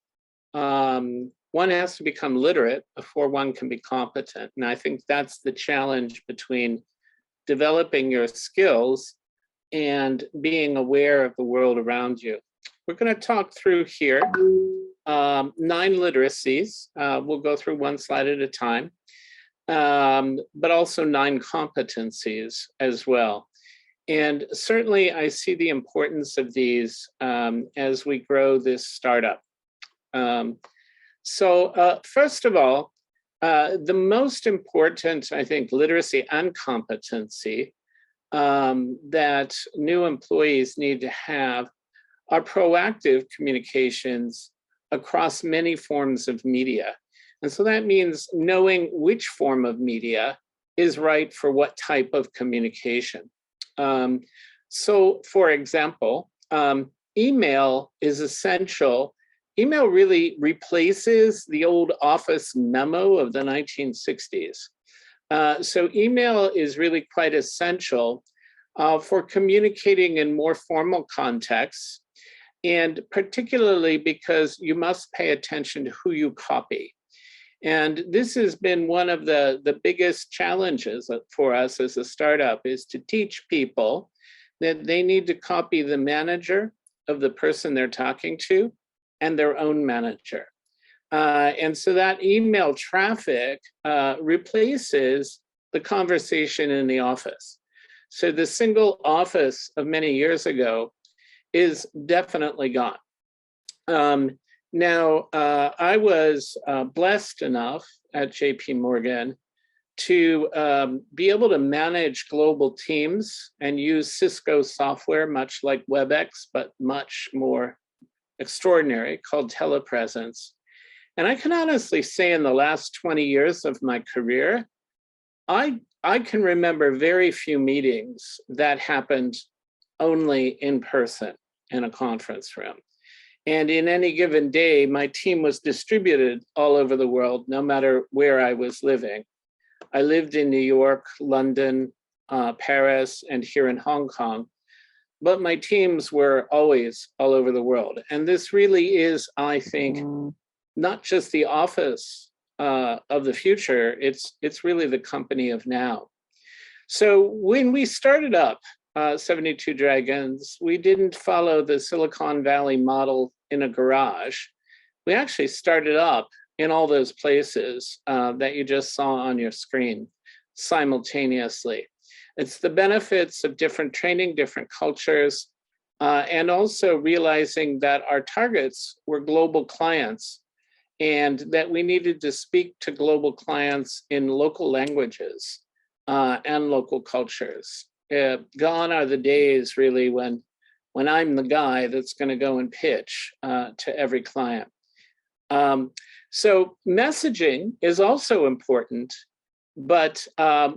One has to become literate before one can be competent. And I think that's the challenge between developing your skills and being aware of the world around you. We're going to talk through here 9 literacies. We'll go through one slide at a time. But also 9 competencies as well. And certainly I see the importance of these as we grow this startup. So first of all, the most important, I think, literacy and competency that new employees need to have are proactive communications across many forms of media. And so that means knowing which form of media is right for what type of communication. So for example, email is essential. Email really replaces the old office memo of the 1960s. So email is really quite essential for communicating in more formal contexts, and particularly because you must pay attention to who you copy. And this has been one of the biggest challenges for us as a startup, is to teach people that they need to copy the manager of the person they're talking to and their own manager. And so that email traffic replaces the conversation in the office. So the single office of many years ago is definitely gone. Now, I was blessed enough at JP Morgan to be able to manage global teams and use Cisco software, much like WebEx, but much more extraordinary, called Telepresence. And I can honestly say in the last 20 years of my career, I can remember very few meetings that happened only in person in a conference room. And in any given day, my team was distributed all over the world, no matter where I was living. I lived in New York, London, Paris, and here in Hong Kong. But my teams were always all over the world. And this really is, I think, not just the office of the future, it's really the company of now. So when we started up 72 Dragons, we didn't follow the Silicon Valley model in a garage. We actually started up in all those places that you just saw on your screen simultaneously. It's the benefits of different training, different cultures, and also realizing that our targets were global clients and that we needed to speak to global clients in local languages and local cultures. Gone are the days, really, when I'm the guy that's going to go and pitch to every client. So messaging is also important, but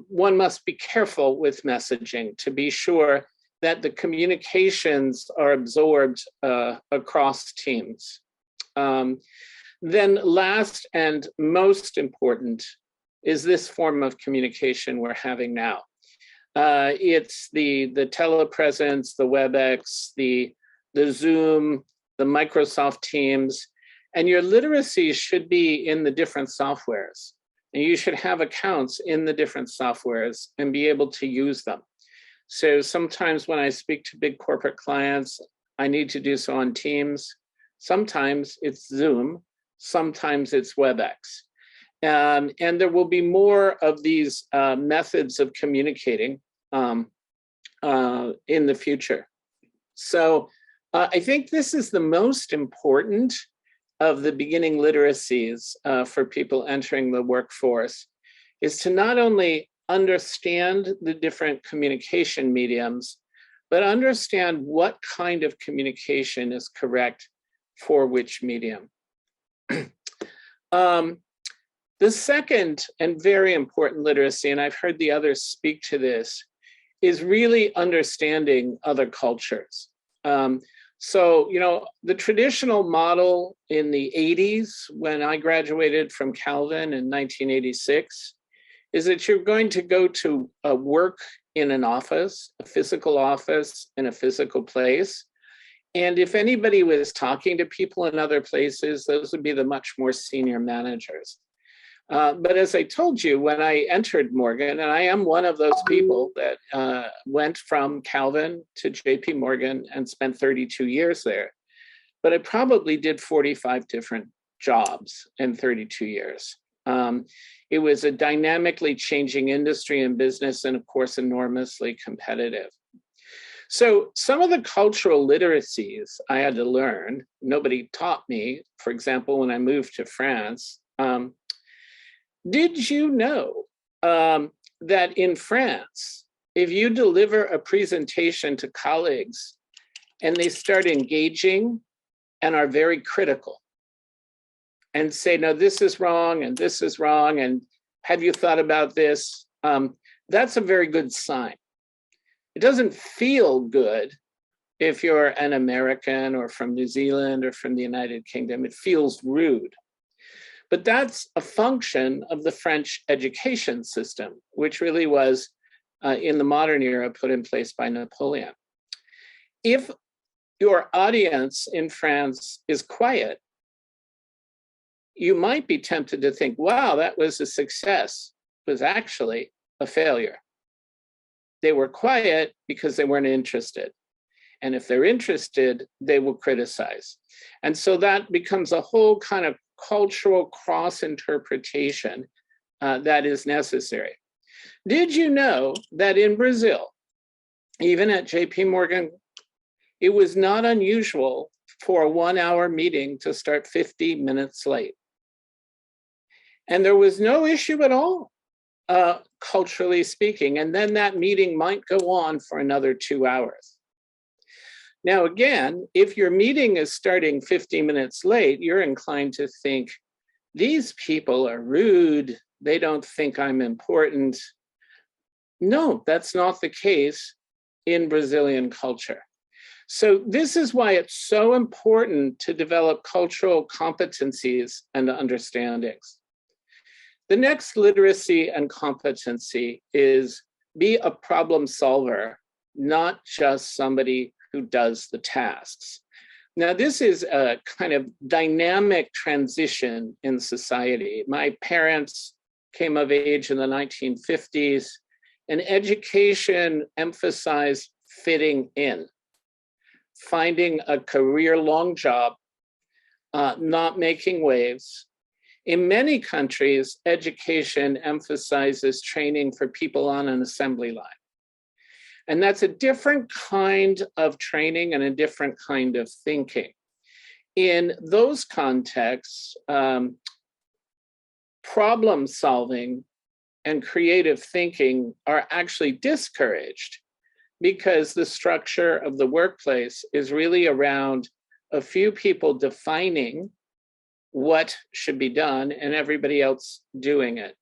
one must be careful with messaging to be sure that the communications are absorbed across teams. Then last and most important is this form of communication we're having now. It's the Telepresence, the WebEx, the Zoom, the Microsoft Teams, and your literacies should be in the different softwares. And you should have accounts in the different softwares and be able to use them. So sometimes when I speak to big corporate clients, I need to do so on Teams. Sometimes it's Zoom, sometimes it's WebEx. And there will be more of these methods of communicating in the future. So I think this is the most important of the beginning literacies for people entering the workforce, is to not only understand the different communication mediums, but understand what kind of communication is correct for which medium. The second and very important literacy, and I've heard the others speak to this, is really understanding other cultures. So, you know, the traditional model in the 80s, when I graduated from Calvin in 1986, is that you're going to go to work in an office, a physical office in a physical place. And if anybody was talking to people in other places, those would be the much more senior managers. But as I told you, when I entered Morgan, and I am one of those people that went from Calvin to JP Morgan and spent 32 years there, but I probably did 45 different jobs in 32 years. It was a dynamically changing industry and business, and of course, enormously competitive. So some of the cultural literacies I had to learn, nobody taught me. For example, when I moved to France, did you know that in France, if you deliver a presentation to colleagues and they start engaging and are very critical and say, no, this is wrong and this is wrong, and have you thought about this? That's a very good sign. It doesn't feel good, If you're an American or from New Zealand or from the United Kingdom, it feels rude. But that's a function of the French education system, which really was in the modern era put in place by Napoleon. If your audience in France is quiet, you might be tempted to think, wow, that was a success. It was actually a failure. They were quiet because they weren't interested. And if they're interested, they will criticize. And so that becomes a whole kind of cultural cross-interpretation that is necessary. Did you know that in Brazil, even at JP Morgan, it was not unusual for a 1-hour meeting to start 50 minutes late? And there was no issue at all, culturally speaking. And then that meeting might go on for another 2 hours. Now, again, if your meeting is starting 50 minutes late, you're inclined to think, these people are rude. They don't think I'm important. No, that's not the case in Brazilian culture. So this is why it's so important to develop cultural competencies and understandings. The next literacy and competency is be a problem solver, not just somebody who does the tasks. Now, this is a kind of dynamic transition in society. My parents came of age in the 1950s, and education emphasized fitting in, finding a career-long job, not making waves. In many countries, education emphasizes training for people on an assembly line. And that's a different kind of training and a different kind of thinking. In those contexts, problem solving and creative thinking are actually discouraged because the structure of the workplace is really around a few people defining what should be done and everybody else doing it.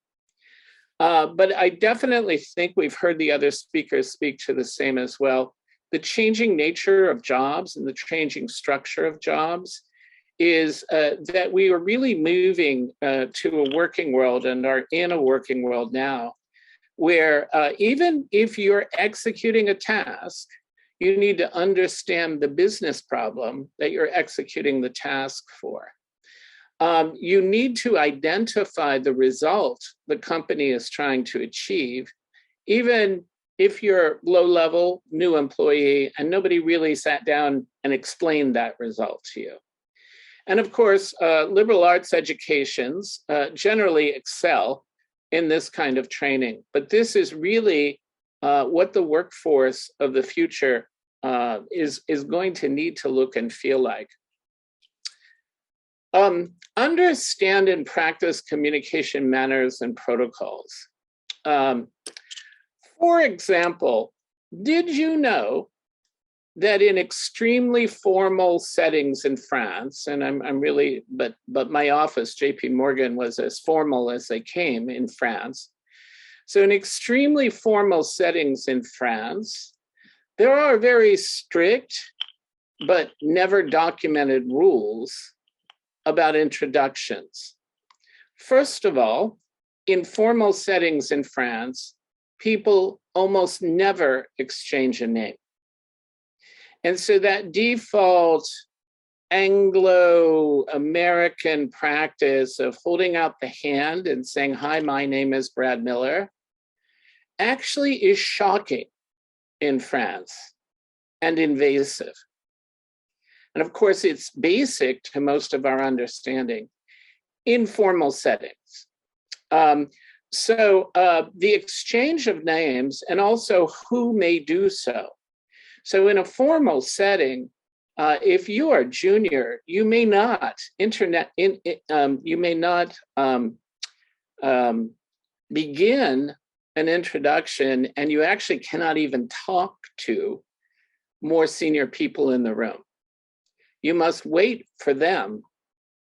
But I definitely think we've heard the other speakers speak to the same as well. The changing nature of jobs and the changing structure of jobs is that we are really moving to a working world and are in a working world now where even if you're executing a task, you need to understand the business problem that you're executing the task for. You need to identify the result the company is trying to achieve, even if you're low-level, new employee, and nobody really sat down and explained that result to you. And of course, liberal arts educations generally excel in this kind of training, but this is really what the workforce of the future is going to need to look and feel like. Understand and practice communication manners and protocols. For example, did you know that in extremely formal settings in France, and I'm really, but my office, JP Morgan, was as formal as they came in France. So in extremely formal settings in France, there are very strict but never documented rules about introductions. First of all, in formal settings in France, people almost never exchange a name. And so that default Anglo-American practice of holding out the hand and saying, hi, my name is Brad Miller, actually is shocking in France and invasive. And of course, it's basic to most of our understanding in formal settings. So the exchange of names and also who may do so. So in a formal setting, if you are junior, you may not begin an introduction, and you actually cannot even talk to more senior people in the room. You must wait for them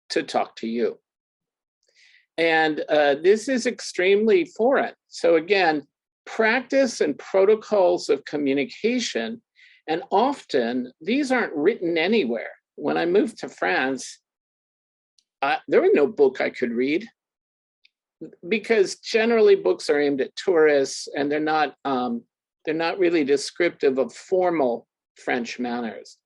to talk to you. And this is extremely foreign. So again, practice and protocols of communication And often these aren't written anywhere. When I moved to France, there was no book I could read, because generally books are aimed at tourists and they're not really descriptive of formal French manners.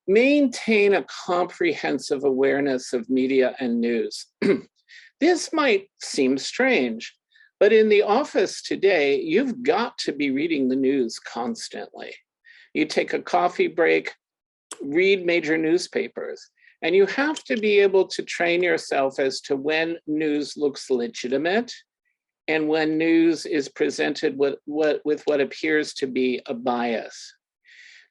Maintain a comprehensive awareness of media and news. This might seem strange, but in the office today, you've got to be reading the news constantly. You take a coffee break, read major newspapers, and you have to be able to train yourself as to when news looks legitimate and when news is presented with what appears to be a bias.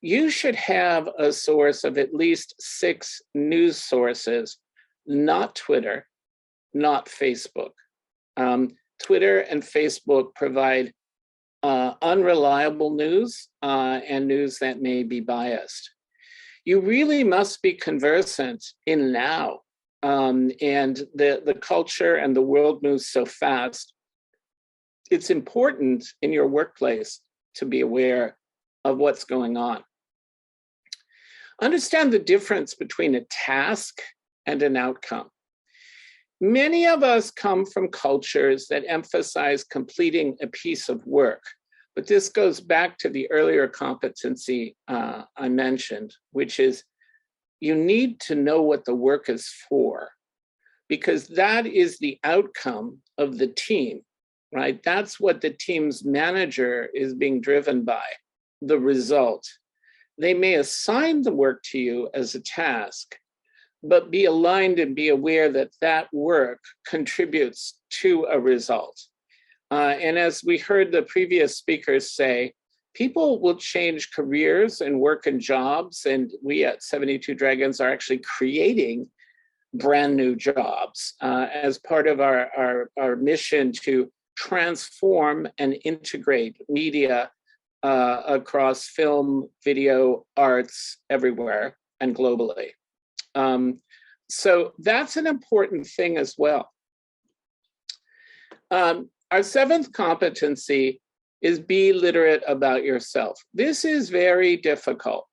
You should have a source of at least 6 news sources, not Twitter, not Facebook. Twitter and Facebook provide unreliable news and news that may be biased. You really must be conversant in now, and the culture and the world moves so fast. It's important in your workplace to be aware of what's going on. Understand the difference between a task and an outcome. Many of us come from cultures that emphasize completing a piece of work, but this goes back to the earlier competency I mentioned, which is you need to know what the work is for, because that is the outcome of the team, right? That's what the team's manager is being driven by, the result. They may assign the work to you as a task, but be aligned and be aware that that work contributes to a result. And as we heard the previous speakers say, people will change careers and work and jobs, and we at 72 Dragons are actually creating brand new jobs as part of our mission to transform and integrate media across film, video, arts, everywhere, and globally. So that's an important thing as well. Our 7th competency is be literate about yourself. This is very difficult.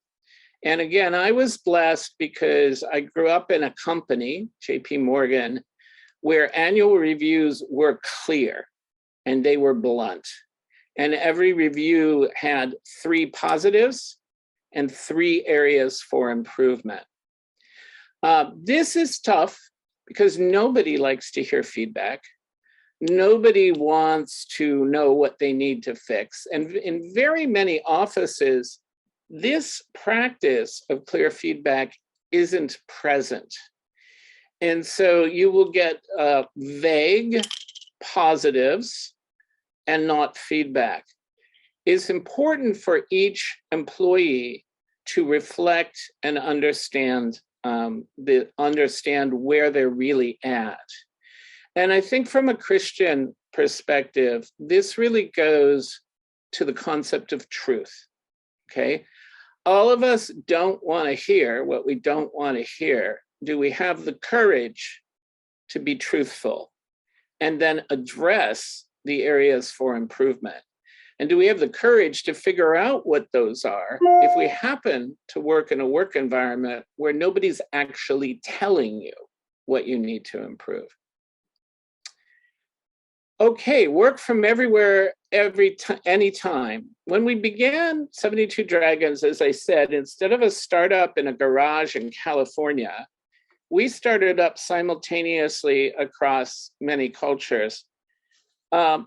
And again, I was blessed because I grew up in a company, JP Morgan, where annual reviews were clear and they were blunt. And every review had 3 positives and 3 areas for improvement. This is tough because nobody likes to hear feedback. Nobody wants to know what they need to fix. And in very many offices, this practice of clear feedback isn't present. And so you will get vague positives and not feedback. It's important for each employee to reflect and understand where they're really at. And I think from a Christian perspective, this really goes to the concept of truth, okay? All of us don't want to hear what we don't want to hear. Do we have the courage to be truthful and then address the areas for improvement? And do we have the courage to figure out what those are if we happen to work in a work environment where nobody's actually telling you what you need to improve? Okay, work from everywhere, anytime. When we began 72 Dragons, as I said, instead of a startup in a garage in California, we started up simultaneously across many cultures,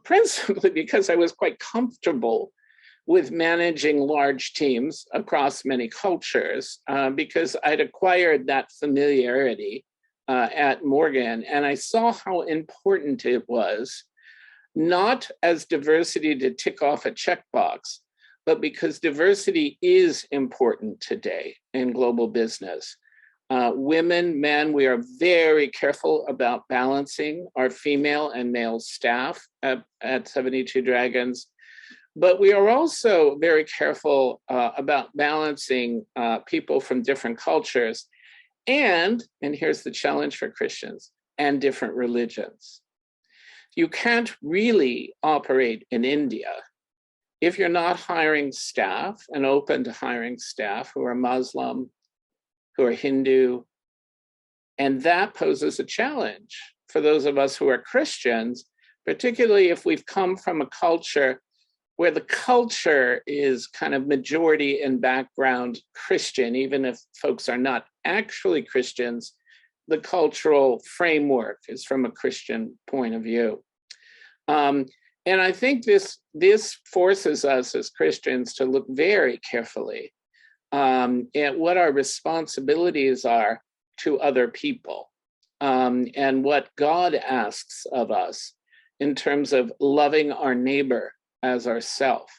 principally because I was quite comfortable with managing large teams across many cultures, because I'd acquired that familiarity at Morgan, and I saw how important it was, not as diversity to tick off a checkbox, but because diversity is important today in global business. Women, men, we are very careful about balancing our female and male staff at 72 Dragons, but we are also very careful about balancing people from different cultures and here's the challenge for Christians, and different religions. You can't really operate in India if you're not hiring staff and open to hiring staff who are Muslim, who are Hindu, and that poses a challenge for those of us who are Christians, particularly if we've come from a culture where the culture is kind of majority in background Christian, even if folks are not actually Christians, the cultural framework is from a Christian point of view. And I think this forces us as Christians to look very carefully at what our responsibilities are to other people and what God asks of us in terms of loving our neighbor as ourself.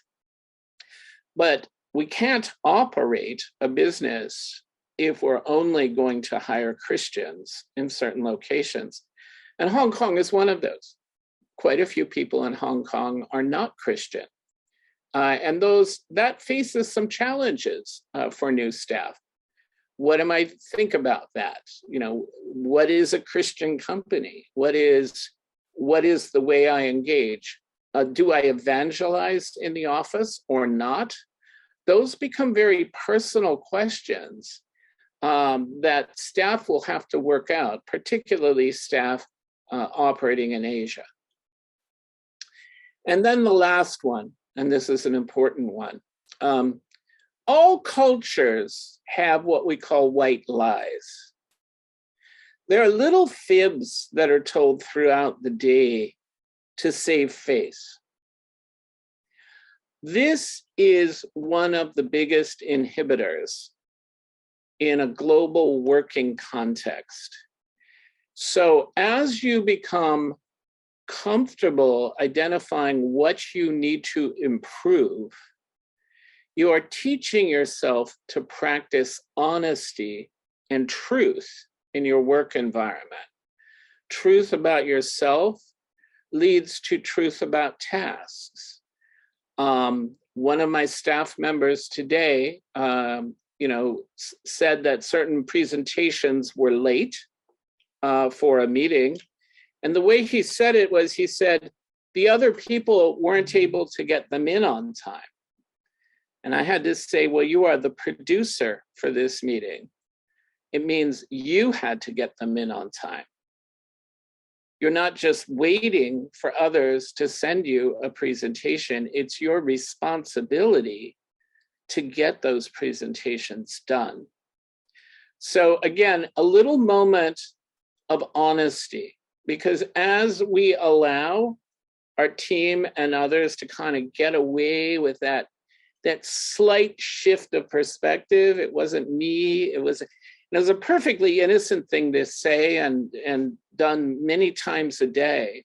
But we can't operate a business if we're only going to hire Christians in certain locations. And Hong Kong is one of those. Quite a few people in Hong Kong are not Christian. And that faces some challenges for new staff. What am I think about that? You know, what is a Christian company? What is the way I engage? Do I evangelize in the office or not? Those become very personal questions that staff will have to work out, particularly staff operating in Asia. And then the last one, and this is an important one. All cultures have what we call white lies. There are little fibs that are told throughout the day to save face. This is one of the biggest inhibitors in a global working context. So as you become comfortable identifying what you need to improve, you are teaching yourself to practice honesty and truth in your work environment. Truth about yourself leads to truth about tasks. One of my staff members today, said that certain presentations were late for a meeting. And the way he said it was, he said, the other people weren't able to get them in on time. And I had to say, well, you are the producer for this meeting. It means you had to get them in on time. You're not just waiting for others to send you a presentation. It's your responsibility to get those presentations done. So again, a little moment of honesty, because as we allow our team and others to kind of get away with that slight shift of perspective, it wasn't me, it was a perfectly innocent thing to say and done many times a day,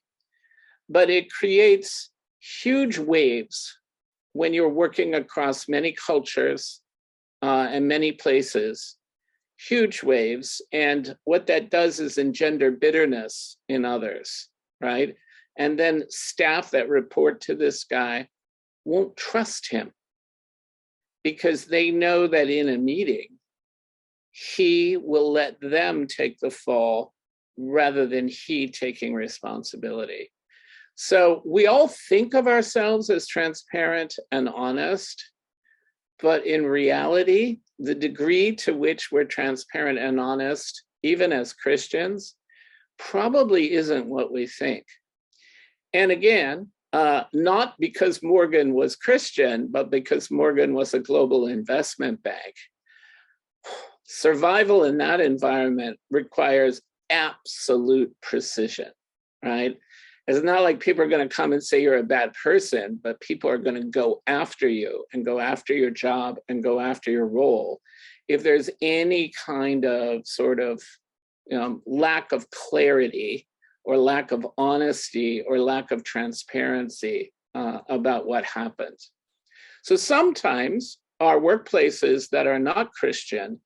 but it creates huge waves when you're working across many cultures and many places, huge waves. And what that does is engender bitterness in others, right? And then staff that report to this guy won't trust him because they know that in a meeting, he will let them take the fall rather than he taking responsibility. So we all think of ourselves as transparent and honest, but in reality, the degree to which we're transparent and honest, even as Christians, probably isn't what we think. And again, not because Morgan was Christian, but because Morgan was a global investment bank. Survival in that environment requires absolute precision, right? It's not like people are going to come and say you're a bad person, but people are going to go after you and go after your job and go after your role. If there's any kind of sort of lack of clarity or lack of honesty or lack of transparency about what happens. So sometimes our workplaces that are not Christian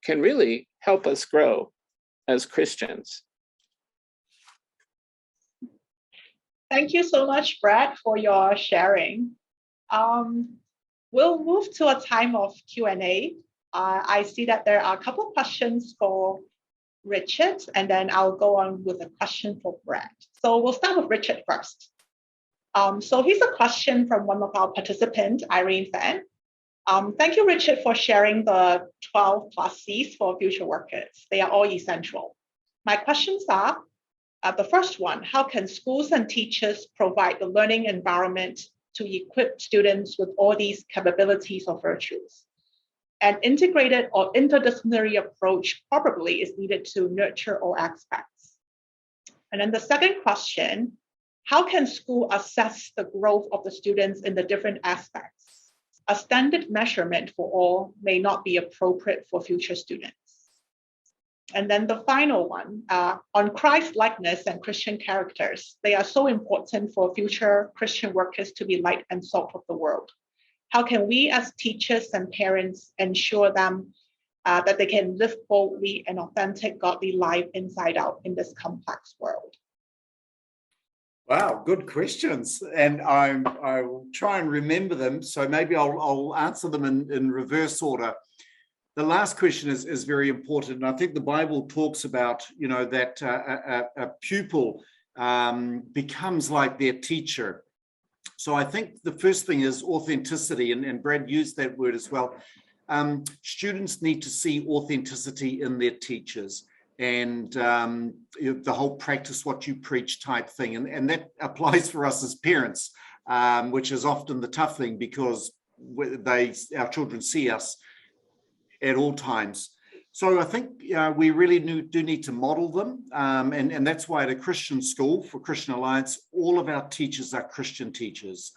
can really help us grow as Christians. Thank you so much, Brad, for your sharing. We'll move to a time of Q&A. I see that there are a couple of questions for Richard, and then I'll go on with a question for Brad. So we'll start with Richard first. So here's a question from one of our participants, Irene Fan. Thank you, Richard, for sharing the 12 plus C's for future workers. They are all essential. My questions are, the first one, how can schools and teachers provide the learning environment to equip students with all these capabilities or virtues? An integrated or interdisciplinary approach probably is needed to nurture all aspects. And then the second question, how can school assess the growth of the students in the different aspects? A standard measurement for all may not be appropriate for future students. And then the final one, on Christ-likeness and Christian characters. They are so important for future Christian workers to be light and salt of the world. How can we as teachers and parents ensure them that they can live boldly and authentic godly life inside out in this complex world? Wow, good questions. And I will try and remember them. So maybe I'll answer them in reverse order. The last question is very important. And I think the Bible talks about, that a pupil becomes like their teacher. So I think the first thing is authenticity, and Brad used that word as well. Students need to see authenticity in their teachers, and the whole practice what you preach type thing. And that applies for us as parents, which is often the tough thing because our children see us at all times. So I think we really do need to model them. And that's why at a Christian school, for Christian Alliance, all of our teachers are Christian teachers.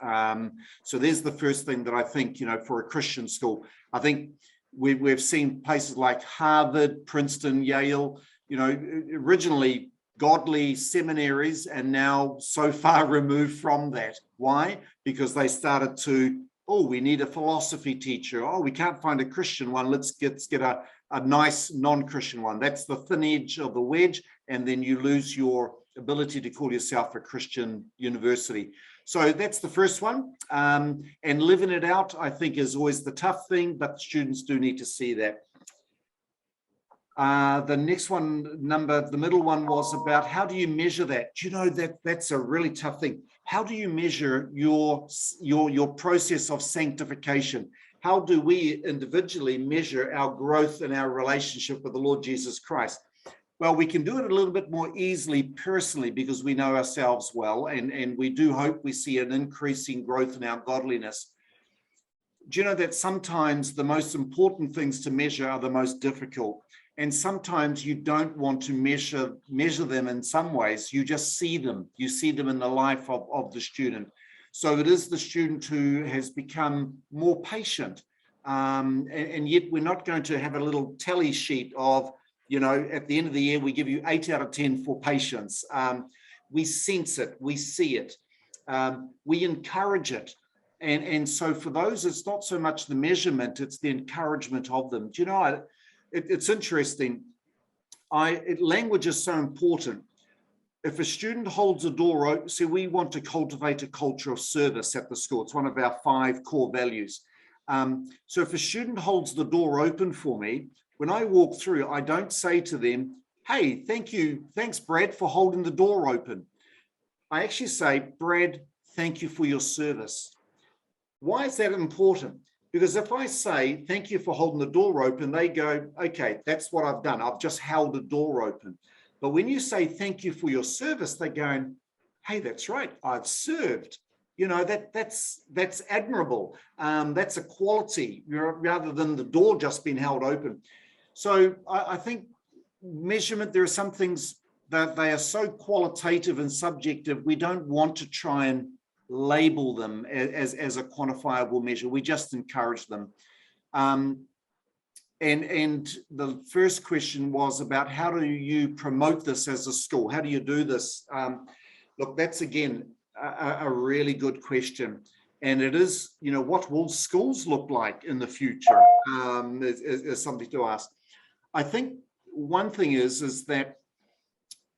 So there's the first thing that I think, for a Christian school. I think we've seen places like Harvard, Princeton, Yale, originally godly seminaries, and now so far removed from that. Why? Because they started to, we need a philosophy teacher. We can't find a Christian one. Let's get a nice non-Christian one. That's the thin edge of the wedge, and then you lose your ability to call yourself a Christian university. So that's the first one. And living it out, I think, is always the tough thing, but students do need to see that. The next one, the middle one, was about how do you measure that? Do you know that's a really tough thing? How do you measure your process of sanctification? How do we individually measure our growth in our relationship with the Lord Jesus Christ? Well, we can do it a little bit more easily personally because we know ourselves well, and we do hope we see an increasing growth in our godliness. Do you know that sometimes the most important things to measure are the most difficult? And sometimes you don't want to measure them in some ways. You just see them. You see them in the life of the student. So it is the student who has become more patient. And yet we're not going to have a little tally sheet of, at the end of the year, we give you 8 out of 10 for patience. We sense it. We see it. We encourage it. And so for those, it's not so much the measurement, it's the encouragement of them. Do you know, it's interesting. Language is so important. If a student holds a door open, see, we want to cultivate a culture of service at the school. It's one of our 5 core values. So if a student holds the door open for me, when I walk through, I don't say to them, hey, thanks, Brad, for holding the door open. I actually say, Brad, thank you for your service. Why is that important? Because if I say, thank you for holding the door open, they go, okay, that's what I've done. I've just held a door open. But when you say, thank you for your service, they're going, hey, that's right, I've served. That's admirable. That's a quality rather than the door just being held open. So I think measurement, there are some things that they are so qualitative and subjective, we don't want to try and label them as a quantifiable measure. We just encourage them. And the first question was about how do you promote this as a school? How do you do this? Look, that's again a really good question. And it is, what will schools look like in the future is something to ask. I think one thing is that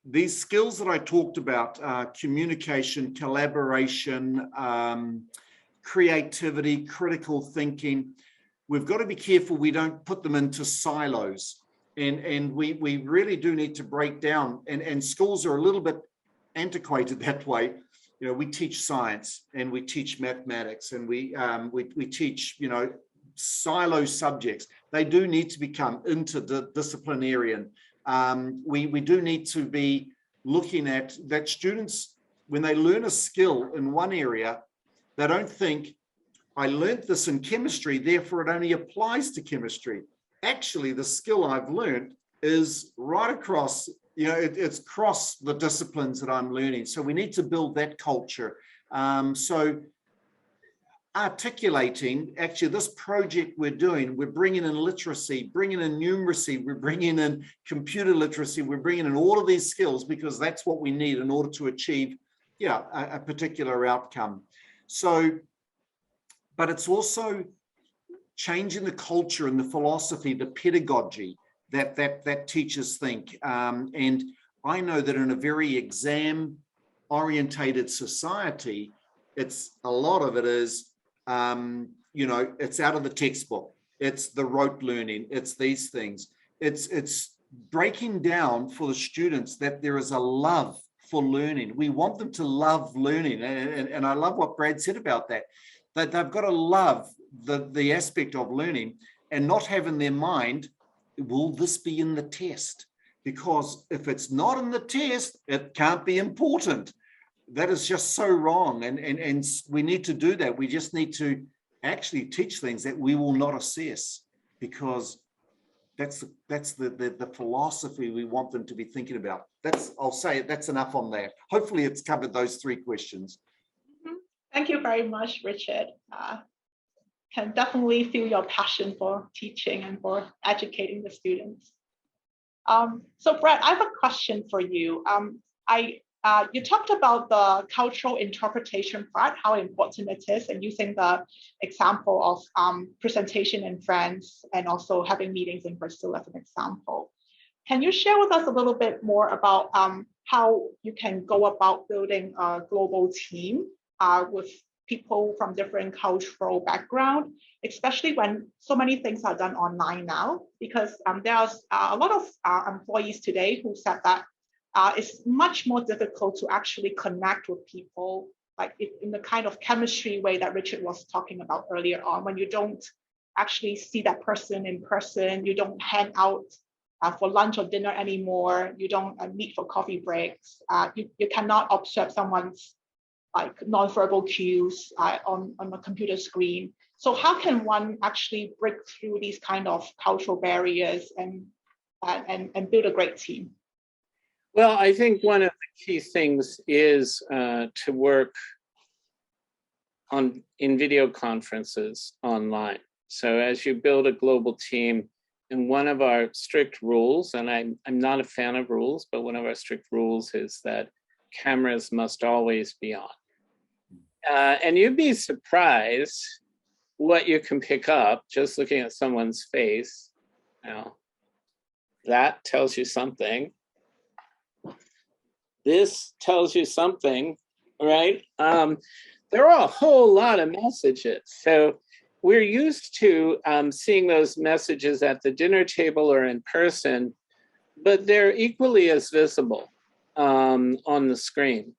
these skills that I talked about, communication, collaboration, creativity, critical thinking, we've got to be careful we don't put them into silos. And we really do need to break down, and schools are a little bit antiquated that way. you know, we teach science and we teach mathematics and we teach, you know, silo subjects. They do need to become interdisciplinarian. We do need to be looking at that students, when they learn a skill in one area, they don't think, I learned this in chemistry, therefore it only applies to chemistry. Actually, the skill I've learned is right across, you know, it's across the disciplines that I'm learning. So we need to build that culture. So articulating, actually, this project we're doing, we're bringing in literacy, bringing in numeracy, we're bringing in computer literacy, we're bringing in all of these skills because that's what we need in order to achieve, yeah, a particular outcome. So, but it's also changing the culture and the philosophy, the pedagogy that teachers think. And I know that in a very exam-orientated society, it's a lot of it is, you know, it's out of the textbook. It's the rote learning. It's these things. It's breaking down for the students that there is a love for learning. We want them to love learning. And I love what Brad said about that, that they've got to love the aspect of learning and not have in their mind, will this be in the test? Because if it's not in the test, it can't be important. That is just so wrong. And we need to do that. We just need to actually teach things that we will not assess, because that's the philosophy we want them to be thinking about. I'll say it, that's enough on that. Hopefully it's covered those three questions. Thank you very much, Richard. Can definitely feel your passion for teaching and for educating the students. So Brad, I have a question for you. You talked about the cultural interpretation part, how important it is, and using the example of presentation in France and also having meetings in Brazil as an example. Can you share with us a little bit more about how you can go about building a global team with people from different cultural background, especially when so many things are done online now? Because there's a lot of employees today who said that it's much more difficult to actually connect with people, like in the kind of chemistry way that Richard was talking about earlier on, when you don't actually see that person in person, you don't hang out for lunch or dinner anymore, you don't meet for coffee breaks, you cannot observe someone's like nonverbal cues on a computer screen. So how can one actually break through these kind of cultural barriers and build a great team? Well, I think one of the key things is to work in video conferences online. So as you build a global team, and one of our strict rules, and I'm not a fan of rules, but one of our strict rules is that cameras must always be on. And you'd be surprised what you can pick up just looking at someone's face. Now, that tells you something. This tells you something, right? There are a whole lot of messages. So we're used to seeing those messages at the dinner table or in person, but they're equally as visible on the screen.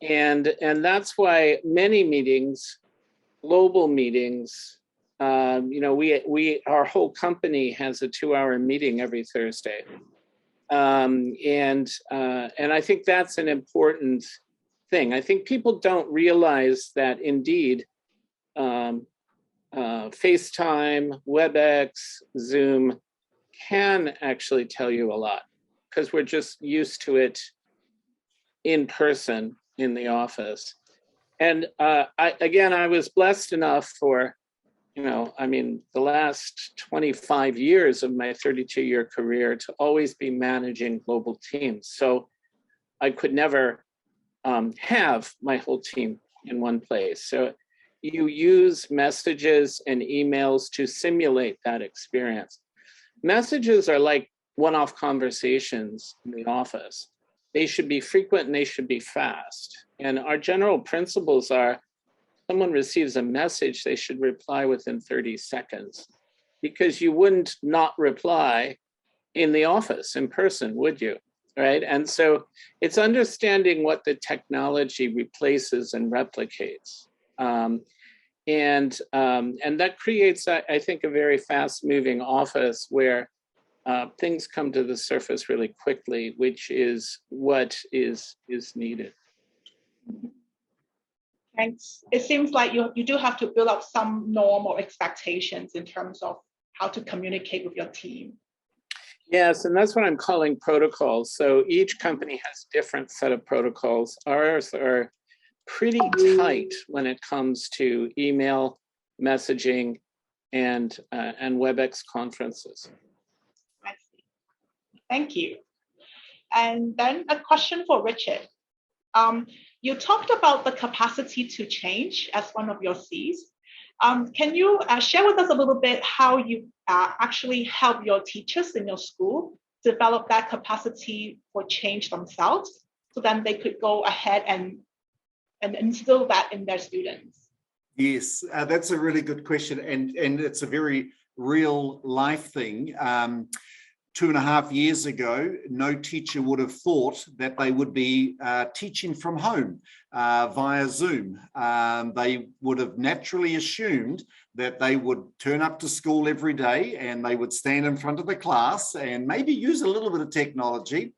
And that's why many meetings, global meetings, you know, our whole company has a 2-hour meeting every Thursday. And I think that's an important thing. I think people don't realize that indeed FaceTime, WebEx, Zoom can actually tell you a lot, because we're just used to it in person in the office. And I was blessed enough for, the last 25 years of my 32-year career to always be managing global teams. So I could never have my whole team in one place. So you use messages and emails to simulate that experience. Messages are like one-off conversations in the office. They should be frequent and they should be fast. And our general principles are, someone receives a message, they should reply within 30 seconds, because you wouldn't not reply in the office in person, would you? right? And so it's understanding what the technology replaces and replicates. And that creates, I think, a very fast-moving office where things come to the surface really quickly, which is what is needed. Thanks. It seems like you do have to build up some norm or expectations in terms of how to communicate with your team. Yes, and that's what I'm calling protocols. So each company has different set of protocols. Ours are pretty tight when it comes to email, messaging, and WebEx conferences. I see. Thank you. And then a question for Richard. You talked about the capacity to change as one of your C's. Can you share with us a little bit how you actually help your teachers in your school develop that capacity for change themselves, so then they could go ahead and instill that in their students? Yes, that's a really good question, and it's a very real life thing. 2.5 years ago, no teacher would have thought that they would be teaching from home via Zoom. They would have naturally assumed that they would turn up to school every day and they would stand in front of the class and maybe use a little bit of technology.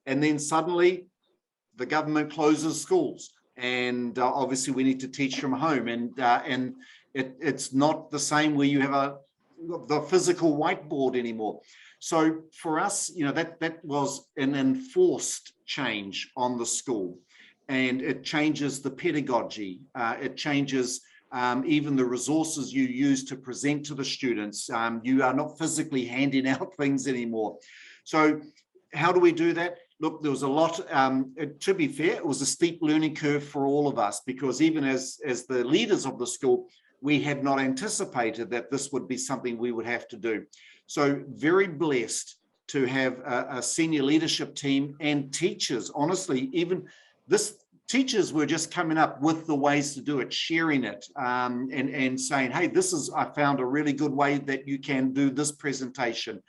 And then suddenly the government closes schools. And obviously we need to teach from home. And it's not the same where you have the physical whiteboard anymore. So for us, that was an enforced change on the school, and it changes the pedagogy. It changes even the resources you use to present to the students. You are not physically handing out things anymore. So how do we do that? Look, there was a lot, to be fair, it was a steep learning curve for all of us, because even as the leaders of the school, we had not anticipated that this would be something we would have to do. So very blessed to have a senior leadership team and teachers. Honestly, even teachers were just coming up with the ways to do it, sharing it, and saying, hey, I found a really good way that you can do this presentation.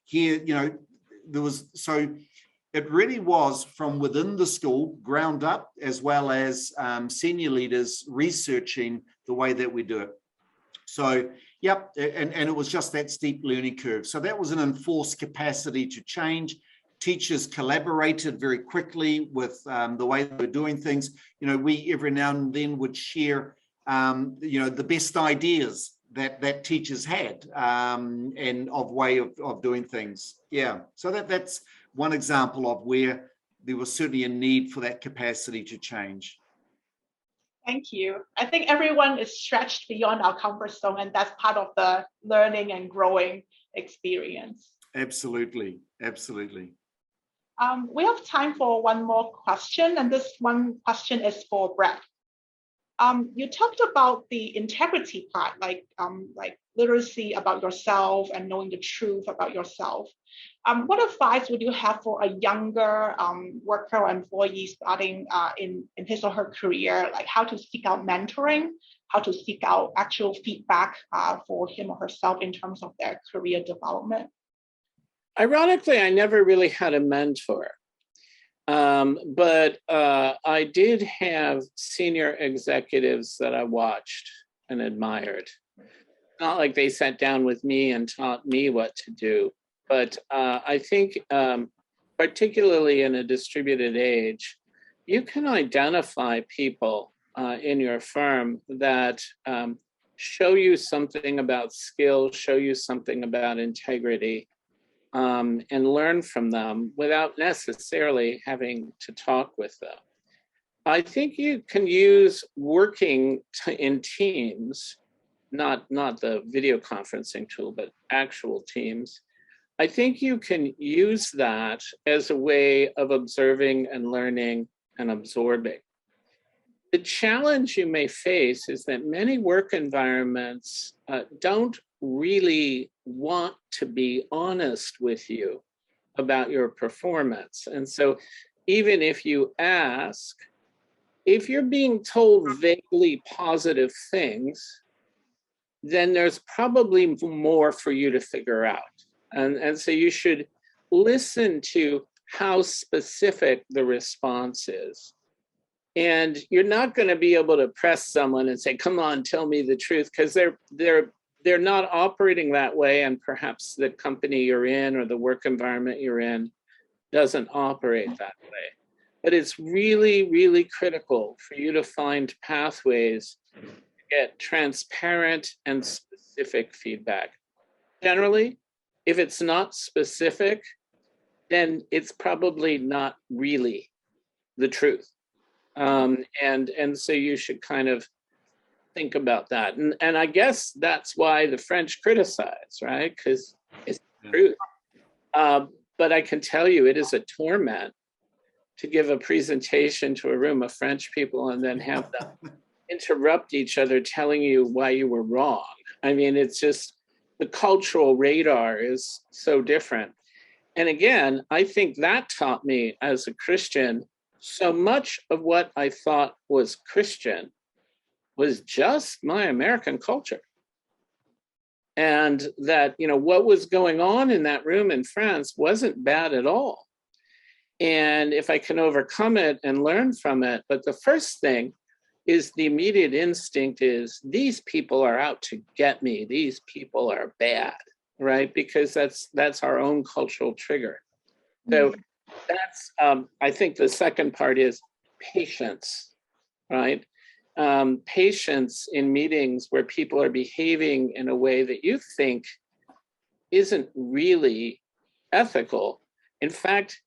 Here, so it really was from within the school, ground up, as well as senior leaders researching the way that we do it. So, yep, and it was just that steep learning curve. So that was an enforced capacity to change. Teachers collaborated very quickly with the way they were doing things. We every now and then would share, the best ideas that teachers had and of way of doing things. Yeah, so that's one example of where there was certainly a need for that capacity to change. Thank you. I think everyone is stretched beyond our comfort zone, and that's part of the learning and growing experience. Absolutely, absolutely. We have time for one more question, and this one question is for Brett. You talked about the integrity part, like literacy about yourself and knowing the truth about yourself. What advice would you have for a younger worker or employee starting in his or her career, like how to seek out mentoring, how to seek out actual feedback for him or herself in terms of their career development? Ironically, I never really had a mentor. But I did have senior executives that I watched and admired. Not like they sat down with me and taught me what to do, but I think particularly in a distributed age, you can identify people in your firm that show you something about skill, show you something about integrity, and learn from them without necessarily having to talk with them. I think you can use working in teams, not the video conferencing tool, but actual teams. I think you can use that as a way of observing and learning and absorbing. The challenge you may face is that many work environments don't really want to be honest with you about your performance. And so even if you ask, if you're being told vaguely positive things, then there's probably more for you to figure out. And so you should listen to how specific the response is. And you're not going to be able to press someone and say, come on, tell me the truth, because they're not operating that way, and perhaps the company you're in or the work environment you're in doesn't operate that way. But it's really, really critical for you to find pathways to get transparent and specific feedback. Generally, if it's not specific, then it's probably not really the truth. And so you should kind of think about that. And I guess that's why the French criticize, right? Because it's the truth. But I can tell you, it is a torment to give a presentation to a room of French people and then have them interrupt each other telling you why you were wrong. I mean, it's just, the cultural radar is so different. And again, I think that taught me as a Christian, so much of what I thought was Christian was just my American culture. And that, you know, what was going on in that room in France wasn't bad at all. And if I can overcome it and learn from it, but the first thing is the immediate instinct is these people are out to get me. These people are bad, right? Because that's our own cultural trigger. So that's, I think the second part is patience, right? Patience in meetings where people are behaving in a way that you think isn't really ethical. In fact,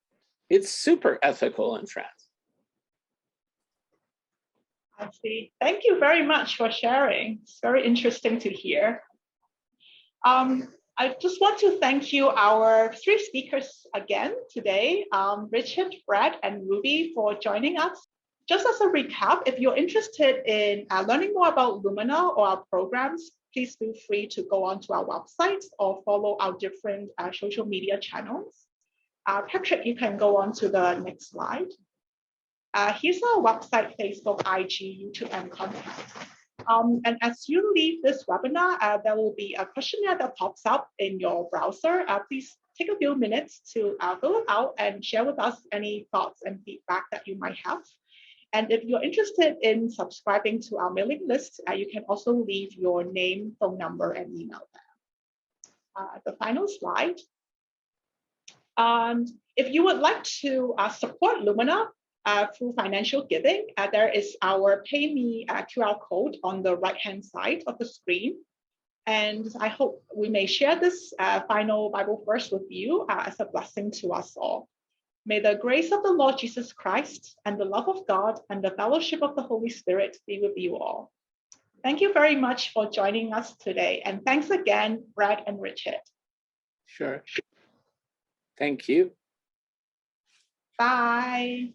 it's super ethical in France. I see. Thank you very much for sharing. It's very interesting to hear. I just want to thank you, our three speakers again today, Richard, Brad, and Ruby, for joining us. Just as a recap, if you're interested in learning more about Lumina or our programs, please feel free to go onto our website or follow our different social media channels. Patrick, you can go on to the next slide. Here's our website, Facebook, IG, YouTube, and contact. And as you leave this webinar, there will be a questionnaire that pops up in your browser. Please take a few minutes to fill it out and share with us any thoughts and feedback that you might have. And if you're interested in subscribing to our mailing list, you can also leave your name, phone number, and email there. The final slide. If you would like to support Lumina through financial giving, there is our Pay Me QR code on the right-hand side of the screen. And I hope we may share this final Bible verse with you as a blessing to us all. May the grace of the Lord Jesus Christ and the love of God and the fellowship of the Holy Spirit be with you all. Thank you very much for joining us today. And thanks again, Brad and Richard. Sure. Thank you. Bye.